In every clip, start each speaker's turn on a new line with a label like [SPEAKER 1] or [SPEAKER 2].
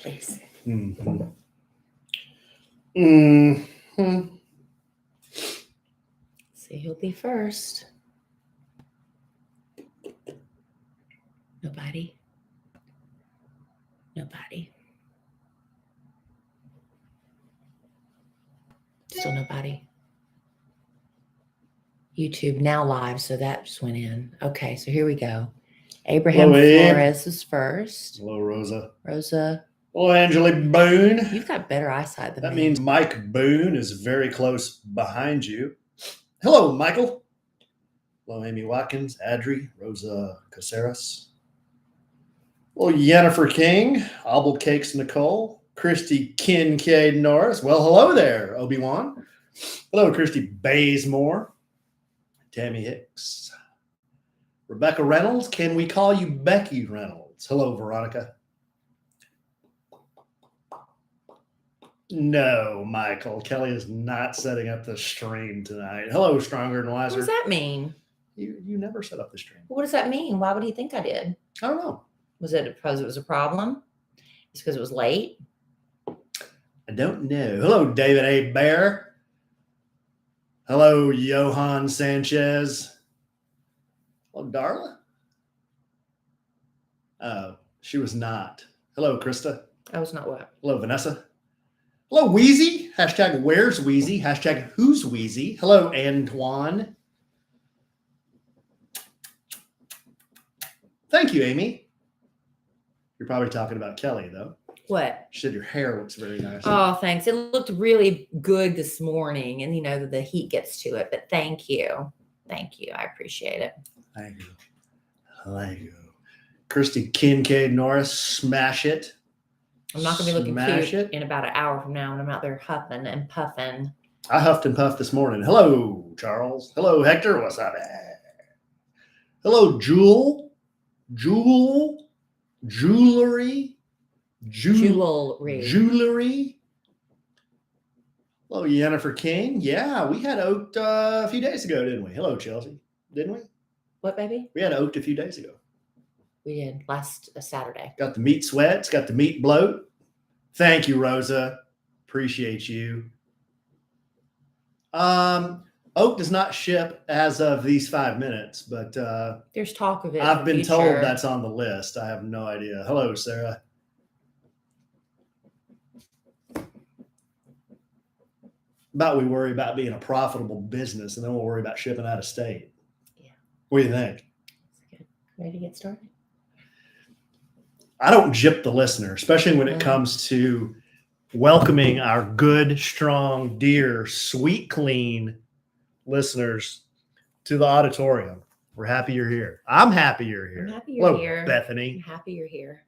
[SPEAKER 1] please.
[SPEAKER 2] Mm-hmm. Mm-hmm.
[SPEAKER 1] See who'll be first. Nobody. Still nobody. YouTube now live, so that just went in. Okay, so here we go. Abraham Flores is first.
[SPEAKER 2] Hello, Rosa.
[SPEAKER 1] Rosa.
[SPEAKER 2] Hello, Angela Boone.
[SPEAKER 1] You've got better eyesight than me.
[SPEAKER 2] That means Mike Boone is very close behind you. Hello, Michael. Hello, Amy Watkins, Adri, Rosa Caceres. Hello, Yennefer King, Obble Cakes Nicole, Christy Kincaid Norris. Well, hello there, Obi-Wan. Hello, Christy Bazemore, Tammy Hicks, Rebecca Reynolds. Can we call you Becky Reynolds? Hello, Veronica. No, Michael. Kelly is not setting up the stream tonight. Hello, Stronger and Wiser.
[SPEAKER 1] What does that mean?
[SPEAKER 2] You never set up the stream.
[SPEAKER 1] What does that mean? Why would he think I did?
[SPEAKER 2] I don't know.
[SPEAKER 1] Was it because it was a problem? It's because it was late?
[SPEAKER 2] I don't know. Hello, David A. Bear. Hello, Johan Sanchez. Hello, Darla. Oh, she was not. Hello, Krista.
[SPEAKER 1] I was not what?
[SPEAKER 2] Hello, Vanessa. Hello, Wheezy. Hashtag where's Wheezy. Hashtag who's Wheezy. Hello, Antoine. Thank you, Amy. You're probably talking about Kelly, though.
[SPEAKER 1] What?
[SPEAKER 2] She said your hair looks very nice.
[SPEAKER 1] Oh, thanks. It looked really good this morning. And, the heat gets to it. But thank you. Thank you. I appreciate it.
[SPEAKER 2] Thank you. Thank you. Christy Kincaid Norris, smash it.
[SPEAKER 1] I'm not going to be looking cute in about an hour from now when I'm out there huffing and puffing.
[SPEAKER 2] I huffed and puffed this morning. Hello, Charles. Hello, Hector. What's up? Hello, Jewelry. Hello, Yennefer King. Yeah, we had oaked a few days ago, didn't we? Hello, Chelsea. Didn't we?
[SPEAKER 1] What, baby?
[SPEAKER 2] We had oaked a few days ago. We
[SPEAKER 1] did last Saturday.
[SPEAKER 2] Got the meat sweats, got the meat bloat. Thank you, Rosa. Appreciate you. Oak does not ship as of these 5 minutes, but
[SPEAKER 1] there's talk of it.
[SPEAKER 2] I've been told that's on the list. I have no idea. Hello, Sarah. We worry about being a profitable business, and then we'll worry about shipping out of state.
[SPEAKER 1] Yeah.
[SPEAKER 2] What do you think?
[SPEAKER 1] That's good. Ready to get started?
[SPEAKER 2] I don't gyp the listener, especially when it comes to welcoming our good, strong, dear, sweet, clean listeners to the auditorium. We're happy you're here. I'm happy you're here.
[SPEAKER 1] I'm happy you're here.
[SPEAKER 2] Bethany.
[SPEAKER 1] I'm happy you're here.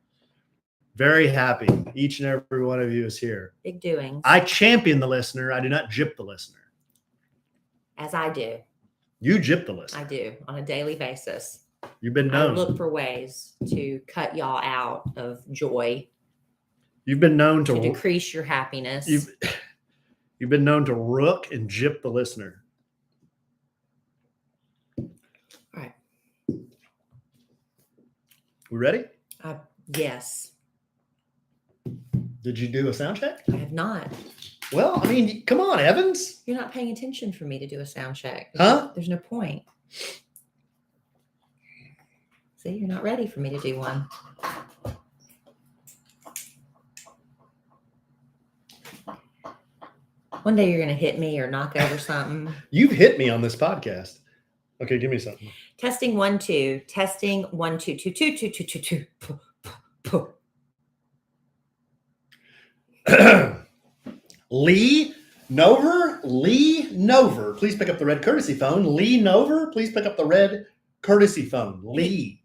[SPEAKER 2] Very happy. Each and every one of you is here.
[SPEAKER 1] Big doings.
[SPEAKER 2] I champion the listener. I do not gyp the listener.
[SPEAKER 1] As I do.
[SPEAKER 2] You gyp the listener.
[SPEAKER 1] I do on a daily basis.
[SPEAKER 2] You've been known.
[SPEAKER 1] I look for ways to cut y'all out of joy.
[SPEAKER 2] You've been known to
[SPEAKER 1] decrease your happiness.
[SPEAKER 2] You've been known to rook and gyp the listener.
[SPEAKER 1] All right.
[SPEAKER 2] We ready?
[SPEAKER 1] Yes.
[SPEAKER 2] Did you do a sound check?
[SPEAKER 1] I have not.
[SPEAKER 2] Well, I mean, come on, Evans.
[SPEAKER 1] You're not paying attention for me to do a sound check. There's no point. See, you're not ready for me to do one. One day you're going to hit me or knock over something.
[SPEAKER 2] You've hit me on this podcast. Okay, give me something.
[SPEAKER 1] Testing 1 2. Testing 1 2 2 2 2 2 2 2.
[SPEAKER 2] Lee Nover, please pick up the red courtesy phone. Lee Nover, please pick up the red courtesy phone. Lee.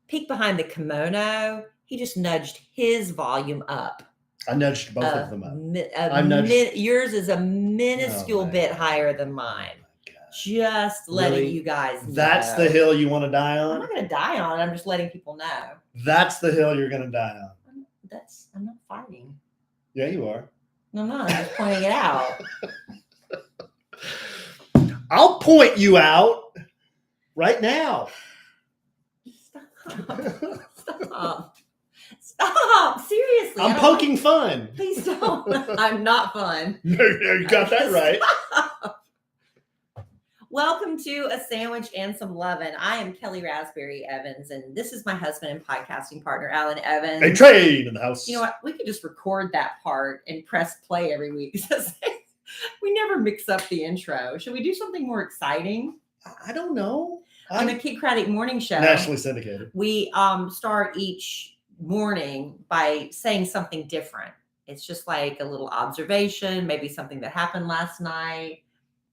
[SPEAKER 1] Peek behind the kimono. He just nudged his volume up.
[SPEAKER 2] I nudged both of them up.
[SPEAKER 1] Yours is a minuscule bit higher than mine. Just letting you guys know.
[SPEAKER 2] That's the hill you want to die on?
[SPEAKER 1] I'm not going to die on it. I'm just letting people know.
[SPEAKER 2] That's the hill you're going to die on.
[SPEAKER 1] I'm not fighting.
[SPEAKER 2] Yeah, you are.
[SPEAKER 1] No, I'm not. I'm just pointing it out.
[SPEAKER 2] I'll point you out right now.
[SPEAKER 1] Stop. Stop. Seriously.
[SPEAKER 2] I'm poking fun.
[SPEAKER 1] Please don't. I'm not fun.
[SPEAKER 2] You got that right.
[SPEAKER 1] Welcome to A Sandwich and Some Lovin'. I am Kellie Rasberry Evans, and this is my husband and podcasting partner, Alan Evans.
[SPEAKER 2] A train in the house.
[SPEAKER 1] You know what? We could just record that part and press play every week. We never mix up the intro. Should we do something more exciting?
[SPEAKER 2] I don't know.
[SPEAKER 1] On the Kid Craddock Morning Show,
[SPEAKER 2] nationally syndicated,
[SPEAKER 1] we start each morning by saying something different. It's just like a little observation, maybe something that happened last night,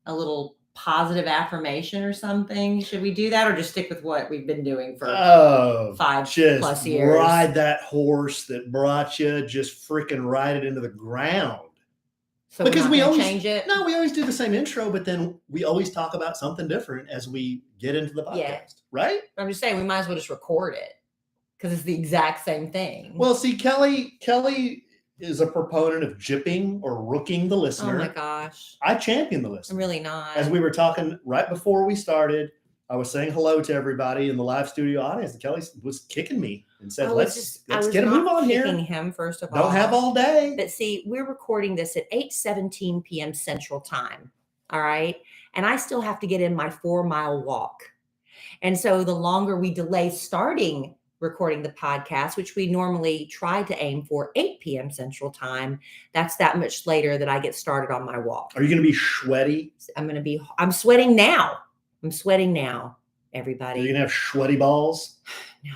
[SPEAKER 1] a little positive affirmation or something. Should we do that or just stick with what we've been doing for 5+ years?
[SPEAKER 2] Ride that horse that brought you, just freaking ride it into the ground.
[SPEAKER 1] So because we always change it.
[SPEAKER 2] No, we always do the same intro, but then we always talk about something different as we get into the podcast, right?
[SPEAKER 1] I'm just saying we might as well just record it because it's the exact same thing.
[SPEAKER 2] Well, see, Kellie is a proponent of jipping or rooking the listener.
[SPEAKER 1] Oh my gosh.
[SPEAKER 2] I champion the listener.
[SPEAKER 1] I'm really not.
[SPEAKER 2] As we were talking right before we started, I was saying hello to everybody in the live studio audience, and Kellie was kicking me and said, let's get a move on here.
[SPEAKER 1] Him, first of all.
[SPEAKER 2] Don't have all day.
[SPEAKER 1] But see, we're recording this at 8:17 p.m. Central Time. All right. And I still have to get in my 4-mile walk. And so the longer we delay starting recording the podcast, which we normally try to aim for 8 p.m. Central Time, that's that much later that I get started on my walk.
[SPEAKER 2] Are you going to be sweaty?
[SPEAKER 1] I'm sweating now. I'm sweating now, everybody.
[SPEAKER 2] Are you going to have sweaty balls?
[SPEAKER 1] No.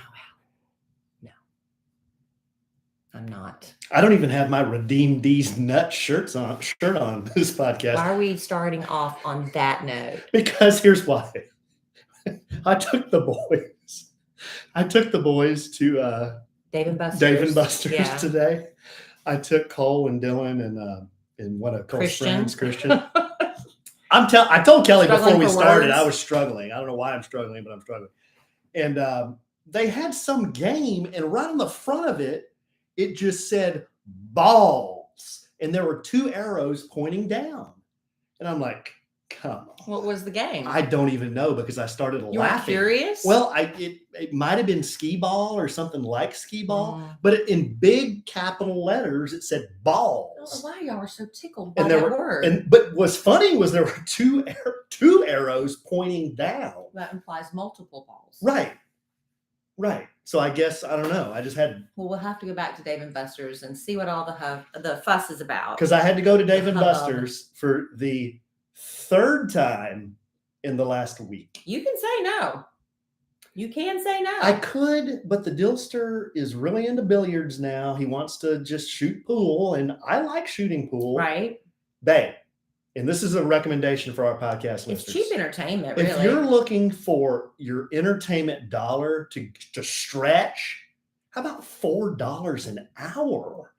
[SPEAKER 1] I'm not.
[SPEAKER 2] I don't even have my Redeem These Nuts shirt on this podcast.
[SPEAKER 1] Why are we starting off on that note?
[SPEAKER 2] Because here's why. I took the boys to Dave and Buster's today. I took Cole and Dylan and one of Cole's friends, Christian. I told Kellie before we started, I was struggling. I don't know why I'm struggling, but I'm struggling. And they had some game, and right on the front of it, it just said balls. And there were 2 arrows pointing down. And I'm like, come on.
[SPEAKER 1] What was the game?
[SPEAKER 2] I don't even know because I started laughing.
[SPEAKER 1] You were curious?
[SPEAKER 2] Well, it might have been skee ball or something like skee ball, but in big capital letters, it said balls.
[SPEAKER 1] I don't know why y'all were so tickled by that word.
[SPEAKER 2] But what's funny was there were two arrows pointing down.
[SPEAKER 1] That implies multiple balls.
[SPEAKER 2] Right. So I guess, I don't know. I just had.
[SPEAKER 1] Well, we'll have to go back to Dave and Buster's and see what all the fuss is about.
[SPEAKER 2] Because I had to go to Dave and Buster's for the 3rd time in the last week.
[SPEAKER 1] You can say no. You can say no.
[SPEAKER 2] I could, but the Dillster is really into billiards now. He wants to just shoot pool, and I like shooting pool.
[SPEAKER 1] Right.
[SPEAKER 2] Babe, and this is a recommendation for our podcast listeners.
[SPEAKER 1] It's cheap entertainment, really.
[SPEAKER 2] If you're looking for your entertainment dollar to stretch, how about $4 an hour?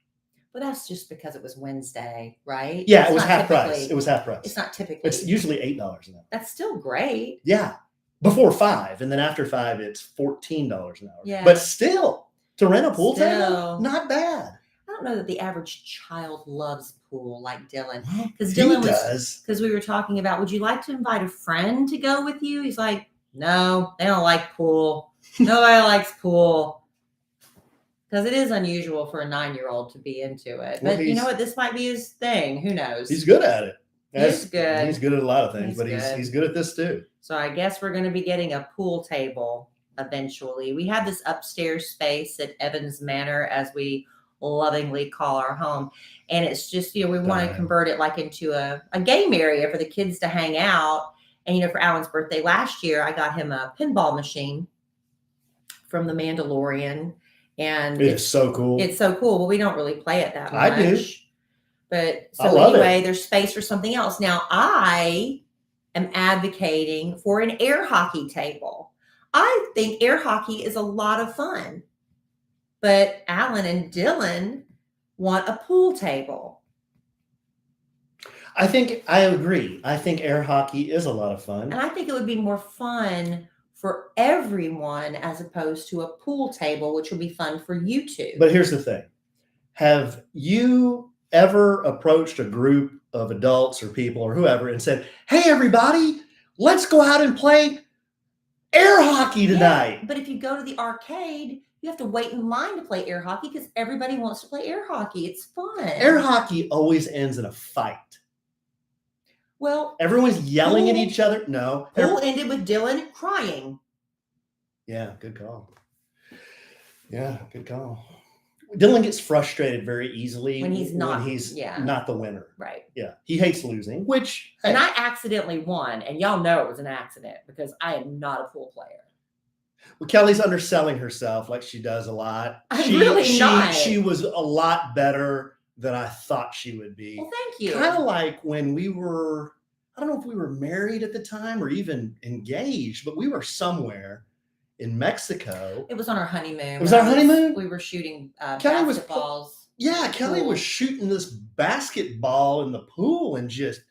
[SPEAKER 1] But that's just because it was Wednesday, right?
[SPEAKER 2] Yeah, it was half price. It was half price.
[SPEAKER 1] It's not typically.
[SPEAKER 2] It's usually $8 an hour.
[SPEAKER 1] That's still great.
[SPEAKER 2] Yeah. Before 5, and then after 5, it's $14 an hour.
[SPEAKER 1] Yeah.
[SPEAKER 2] But still, to rent a pool table, not bad.
[SPEAKER 1] I don't know that the average child loves pool like Dylan. Because
[SPEAKER 2] Dylan does.
[SPEAKER 1] Because we were talking about, would you like to invite a friend to go with you? He's like, no, they don't like pool. Nobody likes pool. Because it is unusual for a 9-year-old to be into it. But you know what? This might be his thing. Who knows?
[SPEAKER 2] He's good at it.
[SPEAKER 1] He's good.
[SPEAKER 2] He's good at a lot of things, but he's good at this too.
[SPEAKER 1] So I guess we're going to be getting a pool table eventually. We have this upstairs space at Evans Manor, as we lovingly call our home. And it's just, we want to convert it like into a game area for the kids to hang out. And, for Alan's birthday last year, I got him a pinball machine from The Mandalorian. And
[SPEAKER 2] it's so cool.
[SPEAKER 1] It's so cool. But we don't really play it that much.
[SPEAKER 2] I do.
[SPEAKER 1] But so anyway, there's space for something else. Now, I am advocating for an air hockey table. I think air hockey is a lot of fun. But Alan and Dylan want a pool table.
[SPEAKER 2] I agree. I think air hockey is a lot of fun.
[SPEAKER 1] And I think it would be more fun for everyone as opposed to a pool table, which would be fun for you two.
[SPEAKER 2] But here's the thing. Have you ever approached a group of adults or people or whoever and said, hey, everybody, let's go out and play air hockey tonight?
[SPEAKER 1] Yeah, but if you go to the arcade, You have to wait in line to play air hockey because everybody wants to play air hockey. It's fun.
[SPEAKER 2] Air hockey always ends in a fight.
[SPEAKER 1] Well,
[SPEAKER 2] everyone's yelling at each other. No.
[SPEAKER 1] Pool ended with Dylan crying.
[SPEAKER 2] Yeah, good call. Yeah, good call. Dylan gets frustrated very easily
[SPEAKER 1] when he's not
[SPEAKER 2] the winner.
[SPEAKER 1] Right.
[SPEAKER 2] Yeah. He hates losing, which
[SPEAKER 1] and I accidentally won, and y'all know it was an accident because I am not a pool player.
[SPEAKER 2] Well, Kellie's underselling herself like she does a lot. She was a lot better than I thought she would be.
[SPEAKER 1] Well, thank you.
[SPEAKER 2] Kind of like when we were, I don't know if we were married at the time or even engaged, but we were somewhere in Mexico.
[SPEAKER 1] It was on our honeymoon.
[SPEAKER 2] It was our honeymoon?
[SPEAKER 1] We were shooting
[SPEAKER 2] Kellie
[SPEAKER 1] basketballs.
[SPEAKER 2] Kellie was shooting this basketball in the pool and just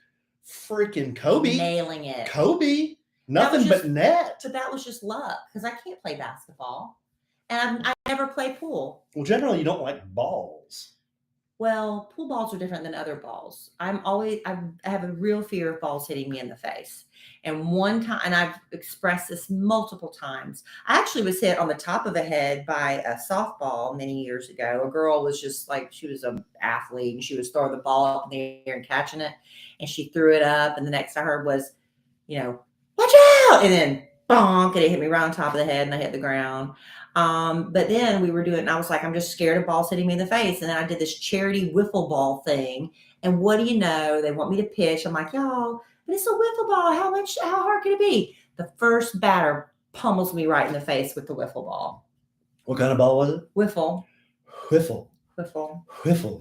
[SPEAKER 2] freaking Kobe.
[SPEAKER 1] Nailing it.
[SPEAKER 2] Kobe. Nothing but net.
[SPEAKER 1] But that was just luck because I can't play basketball. And I never play pool.
[SPEAKER 2] Well, generally, you don't like balls.
[SPEAKER 1] Well, pool balls are different than other balls. I have a real fear of balls hitting me in the face. And one time, and I've expressed this multiple times, I actually was hit on the top of the head by a softball many years ago. A girl was just like, she was an athlete and she was throwing the ball up in the air and catching it. And she threw it up. And the next I heard was, watch out. And then bonk, and it hit me right on top of the head and I hit the ground. But then we were doing, and I was like, I'm just scared of balls hitting me in the face. And then I did this charity wiffle ball thing. And what do you know? They want me to pitch. I'm like, y'all, but it's a wiffle ball. How hard can it be? The first batter pummels me right in the face with the wiffle ball.
[SPEAKER 2] What kind of ball was it?
[SPEAKER 1] Wiffle.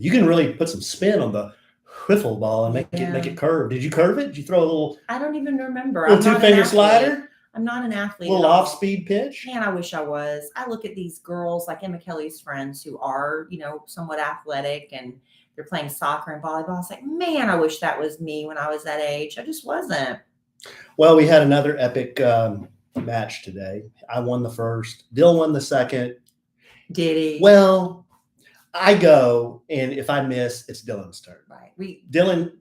[SPEAKER 2] You can really put some spin on the wiffle ball and make it curve. Did you curve it? Did you throw a little?
[SPEAKER 1] I don't even remember.
[SPEAKER 2] A little two-finger slider?
[SPEAKER 1] I'm not an athlete.
[SPEAKER 2] A little off-speed pitch?
[SPEAKER 1] Man, I wish I was. I look at these girls like Emma Kellie's friends who are, somewhat athletic and they're playing soccer and volleyball. I was like, man, I wish that was me when I was that age. I just wasn't.
[SPEAKER 2] Well, we had another epic match today. I won the first. Dill won the second.
[SPEAKER 1] Did he?
[SPEAKER 2] Well, I go, and if I miss, it's Dylan's turn.
[SPEAKER 1] Right.
[SPEAKER 2] You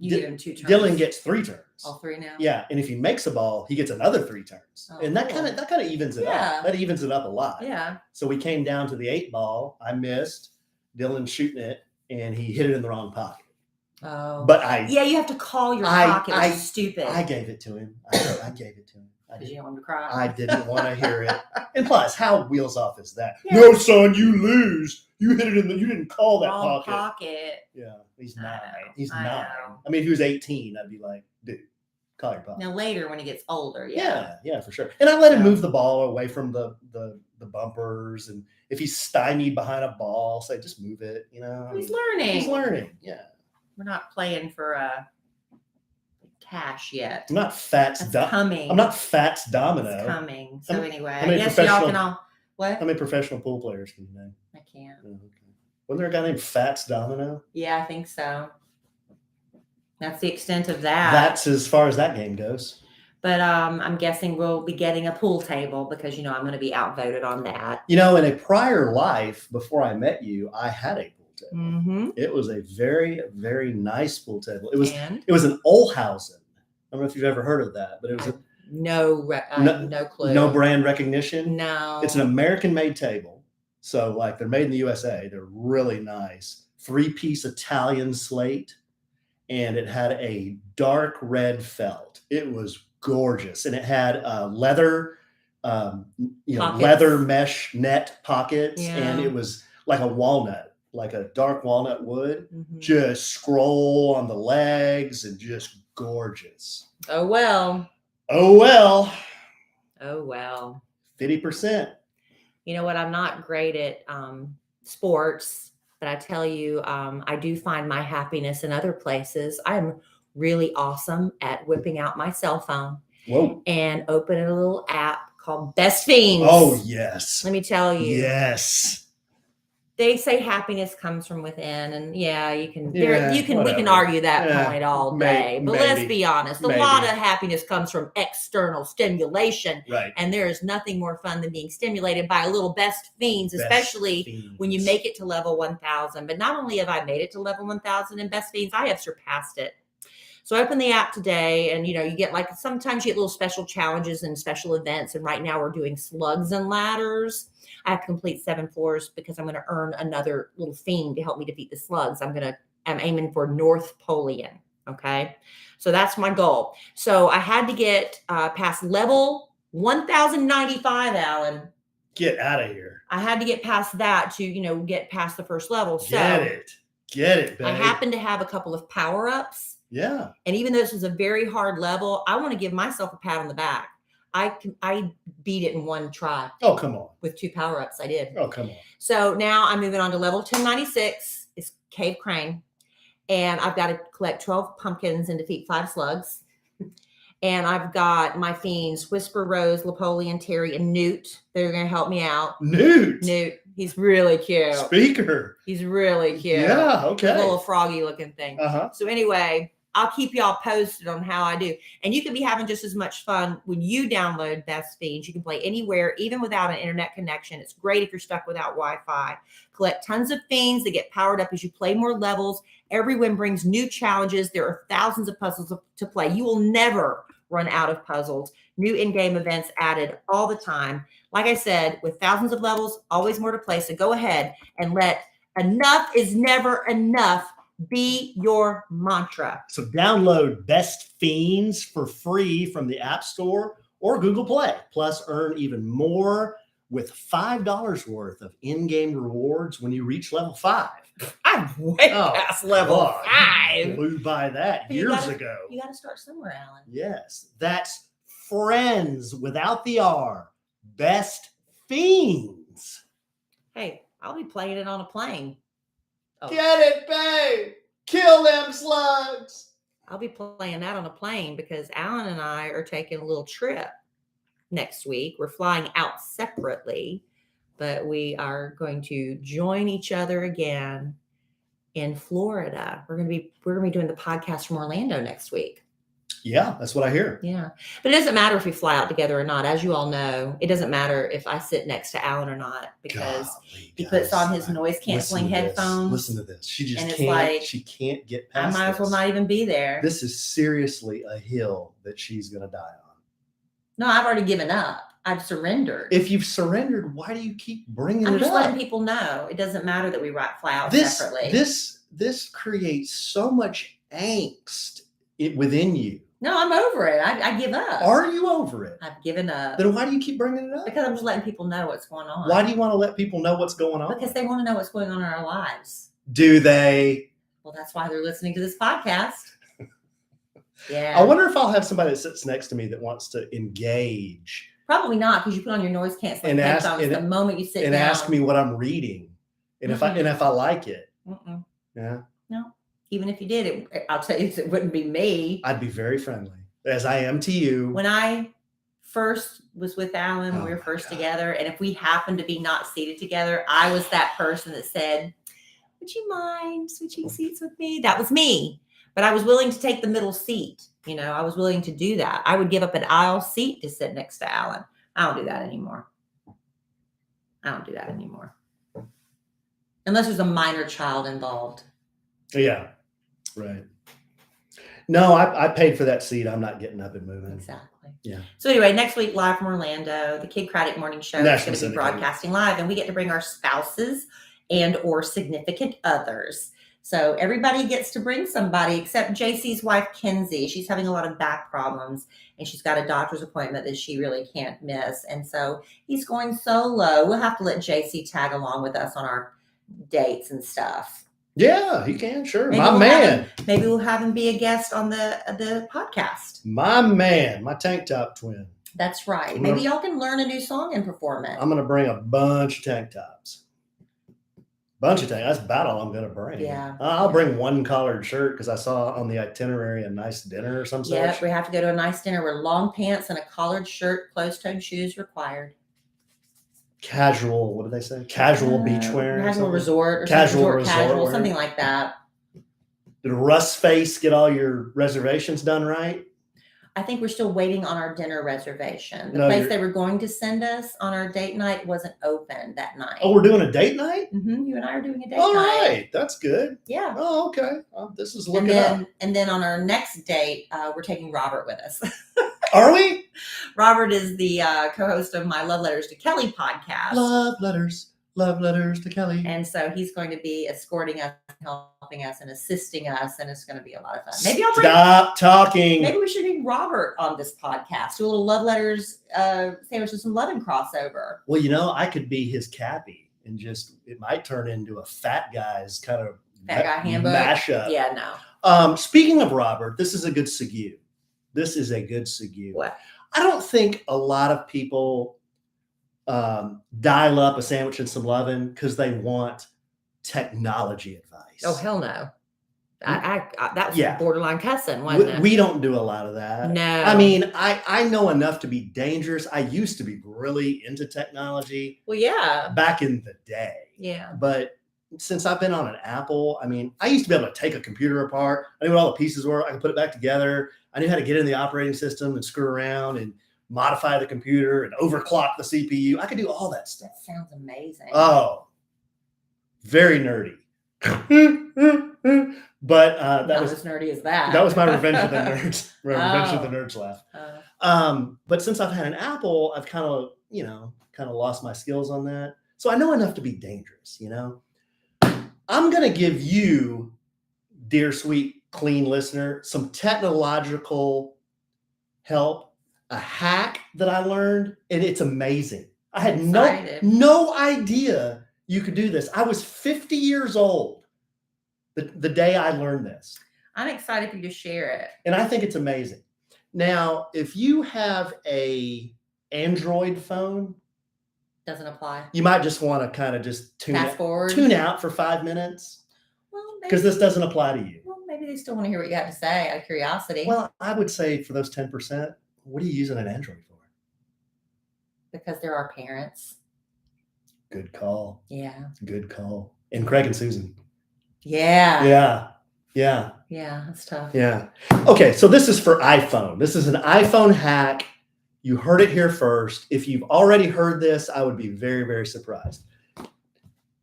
[SPEAKER 2] give him 2 turns. Dylan gets 3 turns.
[SPEAKER 1] All 3 now?
[SPEAKER 2] Yeah, and if he makes a ball, he gets another 3 turns. And that kind of evens it up. That evens it up a lot.
[SPEAKER 1] Yeah.
[SPEAKER 2] So we came down to the 8 ball. I missed. Dylan shooting it, and he hit it in the wrong pocket.
[SPEAKER 1] Oh.
[SPEAKER 2] But
[SPEAKER 1] you have to call your pocket. It's stupid.
[SPEAKER 2] I gave it to him. I gave it to him.
[SPEAKER 1] Did you want him to cry?
[SPEAKER 2] I didn't want to hear it. And plus, how wheels off is that? Yeah. No, son, you lose. You hit it you didn't call that
[SPEAKER 1] wrong
[SPEAKER 2] pocket. Yeah, he's 9. He's 9.
[SPEAKER 1] Know.
[SPEAKER 2] I mean, if he was 18, I'd be like, dude, call your pocket.
[SPEAKER 1] Now later when he gets older,
[SPEAKER 2] yeah, for sure. And I let him move the ball away from the bumpers, and if he's stymied behind a ball, say just move it.
[SPEAKER 1] He's learning.
[SPEAKER 2] Yeah,
[SPEAKER 1] we're not playing for cash yet.
[SPEAKER 2] I'm not Fats.
[SPEAKER 1] Coming.
[SPEAKER 2] I'm not Fats Domino.
[SPEAKER 1] It's coming. So anyway, I guess y'all can all. What?
[SPEAKER 2] How many professional pool players can you name?
[SPEAKER 1] I can't.
[SPEAKER 2] Oh, okay. Wasn't there a guy named Fats Domino?
[SPEAKER 1] Yeah, I think so. That's the extent of that.
[SPEAKER 2] That's as far as that game goes.
[SPEAKER 1] But I'm guessing we'll be getting a pool table because, I'm going to be outvoted on that.
[SPEAKER 2] In a prior life, before I met you, I had a pool table.
[SPEAKER 1] Mm-hmm.
[SPEAKER 2] It was a very, very nice pool table. It was an Olhausen. I don't know if you've ever heard of that, but it was
[SPEAKER 1] no clue.
[SPEAKER 2] No brand recognition.
[SPEAKER 1] No.
[SPEAKER 2] It's an American-made table. So, they're made in the USA. They're really nice. 3-piece Italian slate. And it had a dark red felt. It was gorgeous. And it had leather, leather mesh net pockets. Yeah. And it was like a walnut, like a dark walnut wood. Mm-hmm. Just scroll on the legs and just gorgeous.
[SPEAKER 1] Oh, well.
[SPEAKER 2] 50%.
[SPEAKER 1] You know what? I'm not great at sports, but I tell you, I do find my happiness in other places. I'm really awesome at whipping out my cell phone and opening a little app called Best Fiends.
[SPEAKER 2] Oh, yes.
[SPEAKER 1] Let me tell you.
[SPEAKER 2] Yes.
[SPEAKER 1] They say happiness comes from within, and we can argue that point all day. But let's be honest, a lot of happiness comes from external stimulation.
[SPEAKER 2] Right.
[SPEAKER 1] And there is nothing more fun than being stimulated by a little Best Fiends, especially when you make it to level 1000. But not only have I made it to level 1000 in Best Fiends, I have surpassed it. So I opened the app today, and you get like sometimes you get little special challenges and special events. And right now we're doing slugs and ladders. I have to complete 7 floors because I'm going to earn another little fiend to help me defeat the slugs. I'm aiming for North Polian. Okay. So that's my goal. So I had to get past level 1095, Alan.
[SPEAKER 2] Get out of here.
[SPEAKER 1] I had to get past that to, get past the first level. So
[SPEAKER 2] Get it, babe.
[SPEAKER 1] I happen to have a couple of power-ups.
[SPEAKER 2] Yeah.
[SPEAKER 1] And even though this was a very hard level, I want to give myself a pat on the back. I beat it in one try.
[SPEAKER 2] Oh, come on.
[SPEAKER 1] With 2 power-ups, I did.
[SPEAKER 2] Oh, come on.
[SPEAKER 1] So now I'm moving on to level 1096. It's Cave Crane. And I've got to collect 12 pumpkins and defeat 5 slugs. And I've got my fiends, Whisper, Rose, Napoleon, Terry, and Newt. They're going to help me out.
[SPEAKER 2] Newt.
[SPEAKER 1] He's really cute.
[SPEAKER 2] Speaker.
[SPEAKER 1] He's really cute.
[SPEAKER 2] Yeah, okay.
[SPEAKER 1] A little froggy looking thing.
[SPEAKER 2] Uh-huh.
[SPEAKER 1] So anyway, I'll keep y'all posted on how I do. And you can be having just as much fun when you download Best Fiends. You can play anywhere, even without an internet connection. It's great if you're stuck without Wi-Fi. Collect tons of fiends that get powered up as you play more levels. Every win brings new challenges. There are thousands of puzzles to play. You will never run out of puzzles. New in-game events added all the time. Like I said, with thousands of levels, always more to play. So go ahead and let enough is never enough be your mantra.
[SPEAKER 2] So download Best Fiends for free from the App Store or Google Play. Plus, earn even more with $5 worth of in-game rewards when you reach level 5.
[SPEAKER 1] I'm way past level 5.
[SPEAKER 2] Blew by that years ago.
[SPEAKER 1] You got to start somewhere, Alan.
[SPEAKER 2] Yes, that's friends without the R. Best Fiends.
[SPEAKER 1] Hey, I'll be playing it on a plane.
[SPEAKER 2] Oh. Get it, babe. Kill them slugs.
[SPEAKER 1] I'll be playing that on a plane because Alan and I are taking a little trip next week. We're flying out separately, but we are going to join each other again in Florida. We're going to be doing the podcast from Orlando next week.
[SPEAKER 2] Yeah, that's what I hear.
[SPEAKER 1] Yeah. But it doesn't matter if we fly out together or not. As you all know, it doesn't matter if I sit next to Alan or not because he puts on his noise canceling headphones.
[SPEAKER 2] Listen to this. She just
[SPEAKER 1] and
[SPEAKER 2] she can't get past
[SPEAKER 1] I might as well not even be there.
[SPEAKER 2] This is seriously a hill that she's going to die on.
[SPEAKER 1] No, I've already given up. I've surrendered.
[SPEAKER 2] If you've surrendered, why do you keep bringing it up?
[SPEAKER 1] I'm just letting people know it doesn't matter that we fly out separately.
[SPEAKER 2] This creates so much angst within you.
[SPEAKER 1] No, I'm over it. I give up.
[SPEAKER 2] Are you over it?
[SPEAKER 1] I've given up.
[SPEAKER 2] Then why do you keep bringing it up?
[SPEAKER 1] Because I'm just letting people know what's going on.
[SPEAKER 2] Why do you want to let people know what's going on?
[SPEAKER 1] Because they want to know what's going on in our lives.
[SPEAKER 2] Do they?
[SPEAKER 1] Well, that's why they're listening to this podcast. Yeah.
[SPEAKER 2] I wonder if I'll have somebody that sits next to me that wants to engage.
[SPEAKER 1] Probably not, because you put on your noise canceling headphones the moment you sit down.
[SPEAKER 2] And ask me what I'm reading. And if I like it.
[SPEAKER 1] Mm-mm.
[SPEAKER 2] Yeah.
[SPEAKER 1] No. Even if you did, I'll tell you, it wouldn't be me.
[SPEAKER 2] I'd be very friendly, as I am to you.
[SPEAKER 1] When I first was with Alan, we were first together, and if we happened to be not seated together, I was that person that said, would you mind switching seats with me? That was me. But I was willing to take the middle seat. I was willing to do that. I would give up an aisle seat to sit next to Alan. I don't do that anymore. Unless there's a minor child involved.
[SPEAKER 2] Yeah. Right. No, I paid for that seat. I'm not getting up and moving.
[SPEAKER 1] Exactly.
[SPEAKER 2] Yeah.
[SPEAKER 1] So anyway, next week, live from Orlando, the Kid Craddock Morning Show is going to be broadcasting live, and we get to bring our spouses and or significant others. So everybody gets to bring somebody except JC's wife, Kenzie. She's having a lot of back problems, and she's got a doctor's appointment that she really can't miss. And so he's going solo. We'll have to let JC tag along with us on our dates and stuff.
[SPEAKER 2] Yeah, he can. Sure.
[SPEAKER 1] Maybe we'll have him be a guest on the podcast.
[SPEAKER 2] My man, my tank top twin.
[SPEAKER 1] That's right. Maybe y'all can learn a new song and perform it.
[SPEAKER 2] I'm going to bring a bunch of tank tops. That's about all I'm going to bring.
[SPEAKER 1] Yeah.
[SPEAKER 2] I'll bring one collared shirt because I saw on the itinerary a nice dinner or something.
[SPEAKER 1] Yeah, we have to go to a nice dinner with long pants and a collared shirt, closed-toed shoes required.
[SPEAKER 2] Casual, what do they say? Casual beach wear.
[SPEAKER 1] Casual resort. Or
[SPEAKER 2] casual
[SPEAKER 1] casual, something like that.
[SPEAKER 2] Did Russ Face get all your reservations done right?
[SPEAKER 1] I think we're still waiting on our dinner reservation. The
[SPEAKER 2] No,
[SPEAKER 1] place
[SPEAKER 2] you're-
[SPEAKER 1] they were going to send us on our date night wasn't open that night.
[SPEAKER 2] Oh, we're doing a date night?
[SPEAKER 1] You and I are doing a date
[SPEAKER 2] All
[SPEAKER 1] night.
[SPEAKER 2] right. That's good.
[SPEAKER 1] Yeah.
[SPEAKER 2] Oh, okay. This is
[SPEAKER 1] And
[SPEAKER 2] looking
[SPEAKER 1] then,
[SPEAKER 2] up.
[SPEAKER 1] and then on our next date, we're taking Robert with us.
[SPEAKER 2] Are we?
[SPEAKER 1] Robert is the co-host of my Love Letters to Kellie podcast.
[SPEAKER 2] Love letters to Kellie.
[SPEAKER 1] And so he's going to be escorting us, helping us, and assisting us, and it's going to be a lot of fun. Maybe I'll bring.
[SPEAKER 2] Stop talking.
[SPEAKER 1] Maybe we should bring Robert on this podcast. Do a little Love Letters sandwich with some Lovin crossover.
[SPEAKER 2] Well, I could be his cappy and it might turn into a fat guy's kind of
[SPEAKER 1] Fat guy handbook.
[SPEAKER 2] mashup.
[SPEAKER 1] Yeah, no.
[SPEAKER 2] Speaking of Robert, this is a good segue.
[SPEAKER 1] What?
[SPEAKER 2] I don't think a lot of people dial up a sandwich and some lovin' because they want technology advice.
[SPEAKER 1] Oh, hell no. I that was
[SPEAKER 2] Yeah.
[SPEAKER 1] borderline cussing, wasn't it?
[SPEAKER 2] We don't do a lot of that.
[SPEAKER 1] No.
[SPEAKER 2] I mean, I know enough to be dangerous. I used to be really into technology
[SPEAKER 1] Well, yeah.
[SPEAKER 2] back in the day.
[SPEAKER 1] Yeah.
[SPEAKER 2] But since I've been on an Apple, I mean, I used to be able to take a computer apart. I knew what all the pieces were. I could put it back together. I knew how to get in the operating system and screw around and modify the computer and overclock the CPU. I could do all that stuff.
[SPEAKER 1] That sounds amazing.
[SPEAKER 2] Oh, very nerdy. But that
[SPEAKER 1] Not
[SPEAKER 2] was
[SPEAKER 1] as nerdy as that.
[SPEAKER 2] that was my revenge of the nerds. Revenge of the nerds laugh. But since I've had an Apple, I've kind of lost my skills on that. So I know enough to be dangerous, I'm going to give you, dear, sweet, clean listener, some technological help, a hack that I learned, and it's amazing. I had no idea you could do this. I was 50 years old the day I learned this.
[SPEAKER 1] I'm excited for you to share it.
[SPEAKER 2] And I think it's amazing. Now, if you have a Android phone,
[SPEAKER 1] Doesn't apply.
[SPEAKER 2] you might just want to kind of just tune out for 5 minutes
[SPEAKER 1] Well,
[SPEAKER 2] because this doesn't apply to you.
[SPEAKER 1] Well, maybe they still want to hear what you have to say out of curiosity.
[SPEAKER 2] Well, I would say for those 10%, what are you using an Android for?
[SPEAKER 1] Because they're our parents.
[SPEAKER 2] Good call.
[SPEAKER 1] Yeah.
[SPEAKER 2] Good call. And Craig and Susan.
[SPEAKER 1] Yeah.
[SPEAKER 2] Yeah.
[SPEAKER 1] Yeah, that's tough.
[SPEAKER 2] Yeah. Okay, so this is for iPhone. This is an iPhone hack. You heard it here first. If you've already heard this, I would be very, very surprised.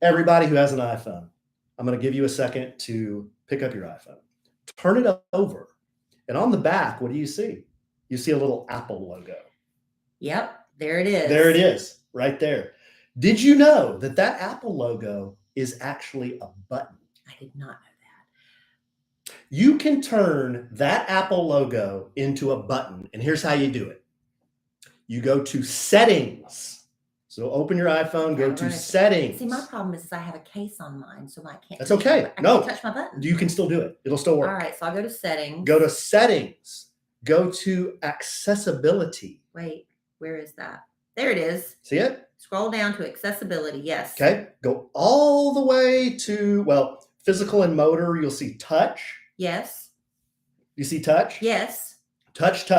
[SPEAKER 2] Everybody who has an iPhone, I'm going to give you a second to pick up your iPhone. Turn it over. And on the back, what do you see? You see a little Apple logo.
[SPEAKER 1] Yep, there it is.
[SPEAKER 2] There it is, right there. Did you know that Apple logo is actually a button?
[SPEAKER 1] I did not know that.
[SPEAKER 2] You can turn that Apple logo into a button, and here's how you do it. You go to settings. So open your iPhone, go to settings.
[SPEAKER 1] See, my problem is I have a case on mine, so I can't.
[SPEAKER 2] That's okay.
[SPEAKER 1] I can't touch my button.
[SPEAKER 2] You can still do it. It'll still work.
[SPEAKER 1] All right, so I'll go to settings.
[SPEAKER 2] Go to settings. Go to accessibility.
[SPEAKER 1] Wait, where is that? There it is.
[SPEAKER 2] See it?
[SPEAKER 1] Scroll down to accessibility. Yes.
[SPEAKER 2] Okay. Go all the way to, physical and motor. You'll see touch.
[SPEAKER 1] Yes.
[SPEAKER 2] You see touch?
[SPEAKER 1] Yes.
[SPEAKER 2] Touch.
[SPEAKER 1] Do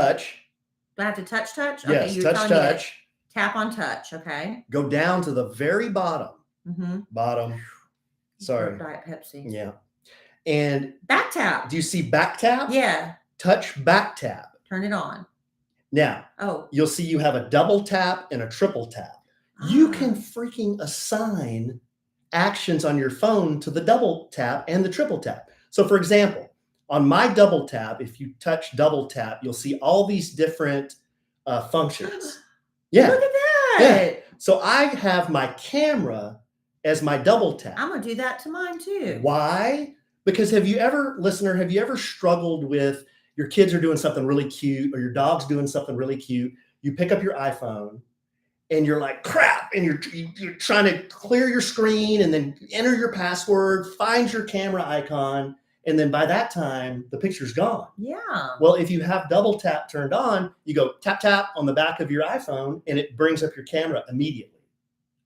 [SPEAKER 1] I have to touch?
[SPEAKER 2] Yes,
[SPEAKER 1] you're telling me
[SPEAKER 2] touch.
[SPEAKER 1] to tap on touch. Okay.
[SPEAKER 2] Go down to the very bottom.
[SPEAKER 1] Mm-hmm.
[SPEAKER 2] Bottom. Sorry.
[SPEAKER 1] Diet Pepsi.
[SPEAKER 2] Yeah. And
[SPEAKER 1] Back tap.
[SPEAKER 2] do you see back tap?
[SPEAKER 1] Yeah.
[SPEAKER 2] Touch back tap.
[SPEAKER 1] Turn it on.
[SPEAKER 2] Now,
[SPEAKER 1] Oh.
[SPEAKER 2] you'll see you have a double tap and a triple tap. You can freaking assign actions on your phone to the double tap and the triple tap. So for example, on my double tap, if you touch double tap, you'll see all these different functions. Yeah.
[SPEAKER 1] Look at that.
[SPEAKER 2] Yeah. So I have my camera as my double tap.
[SPEAKER 1] I'm going to do that to mine too.
[SPEAKER 2] Why? Because have you ever struggled with your kids are doing something really cute or your dog's doing something really cute? You pick up your iPhone and you're like, crap. And you're trying to clear your screen and then enter your password, find your camera icon. And then by that time, the picture's gone.
[SPEAKER 1] Yeah.
[SPEAKER 2] Well, if you have double tap turned on, you go tap, tap on the back of your iPhone and it brings up your camera immediately.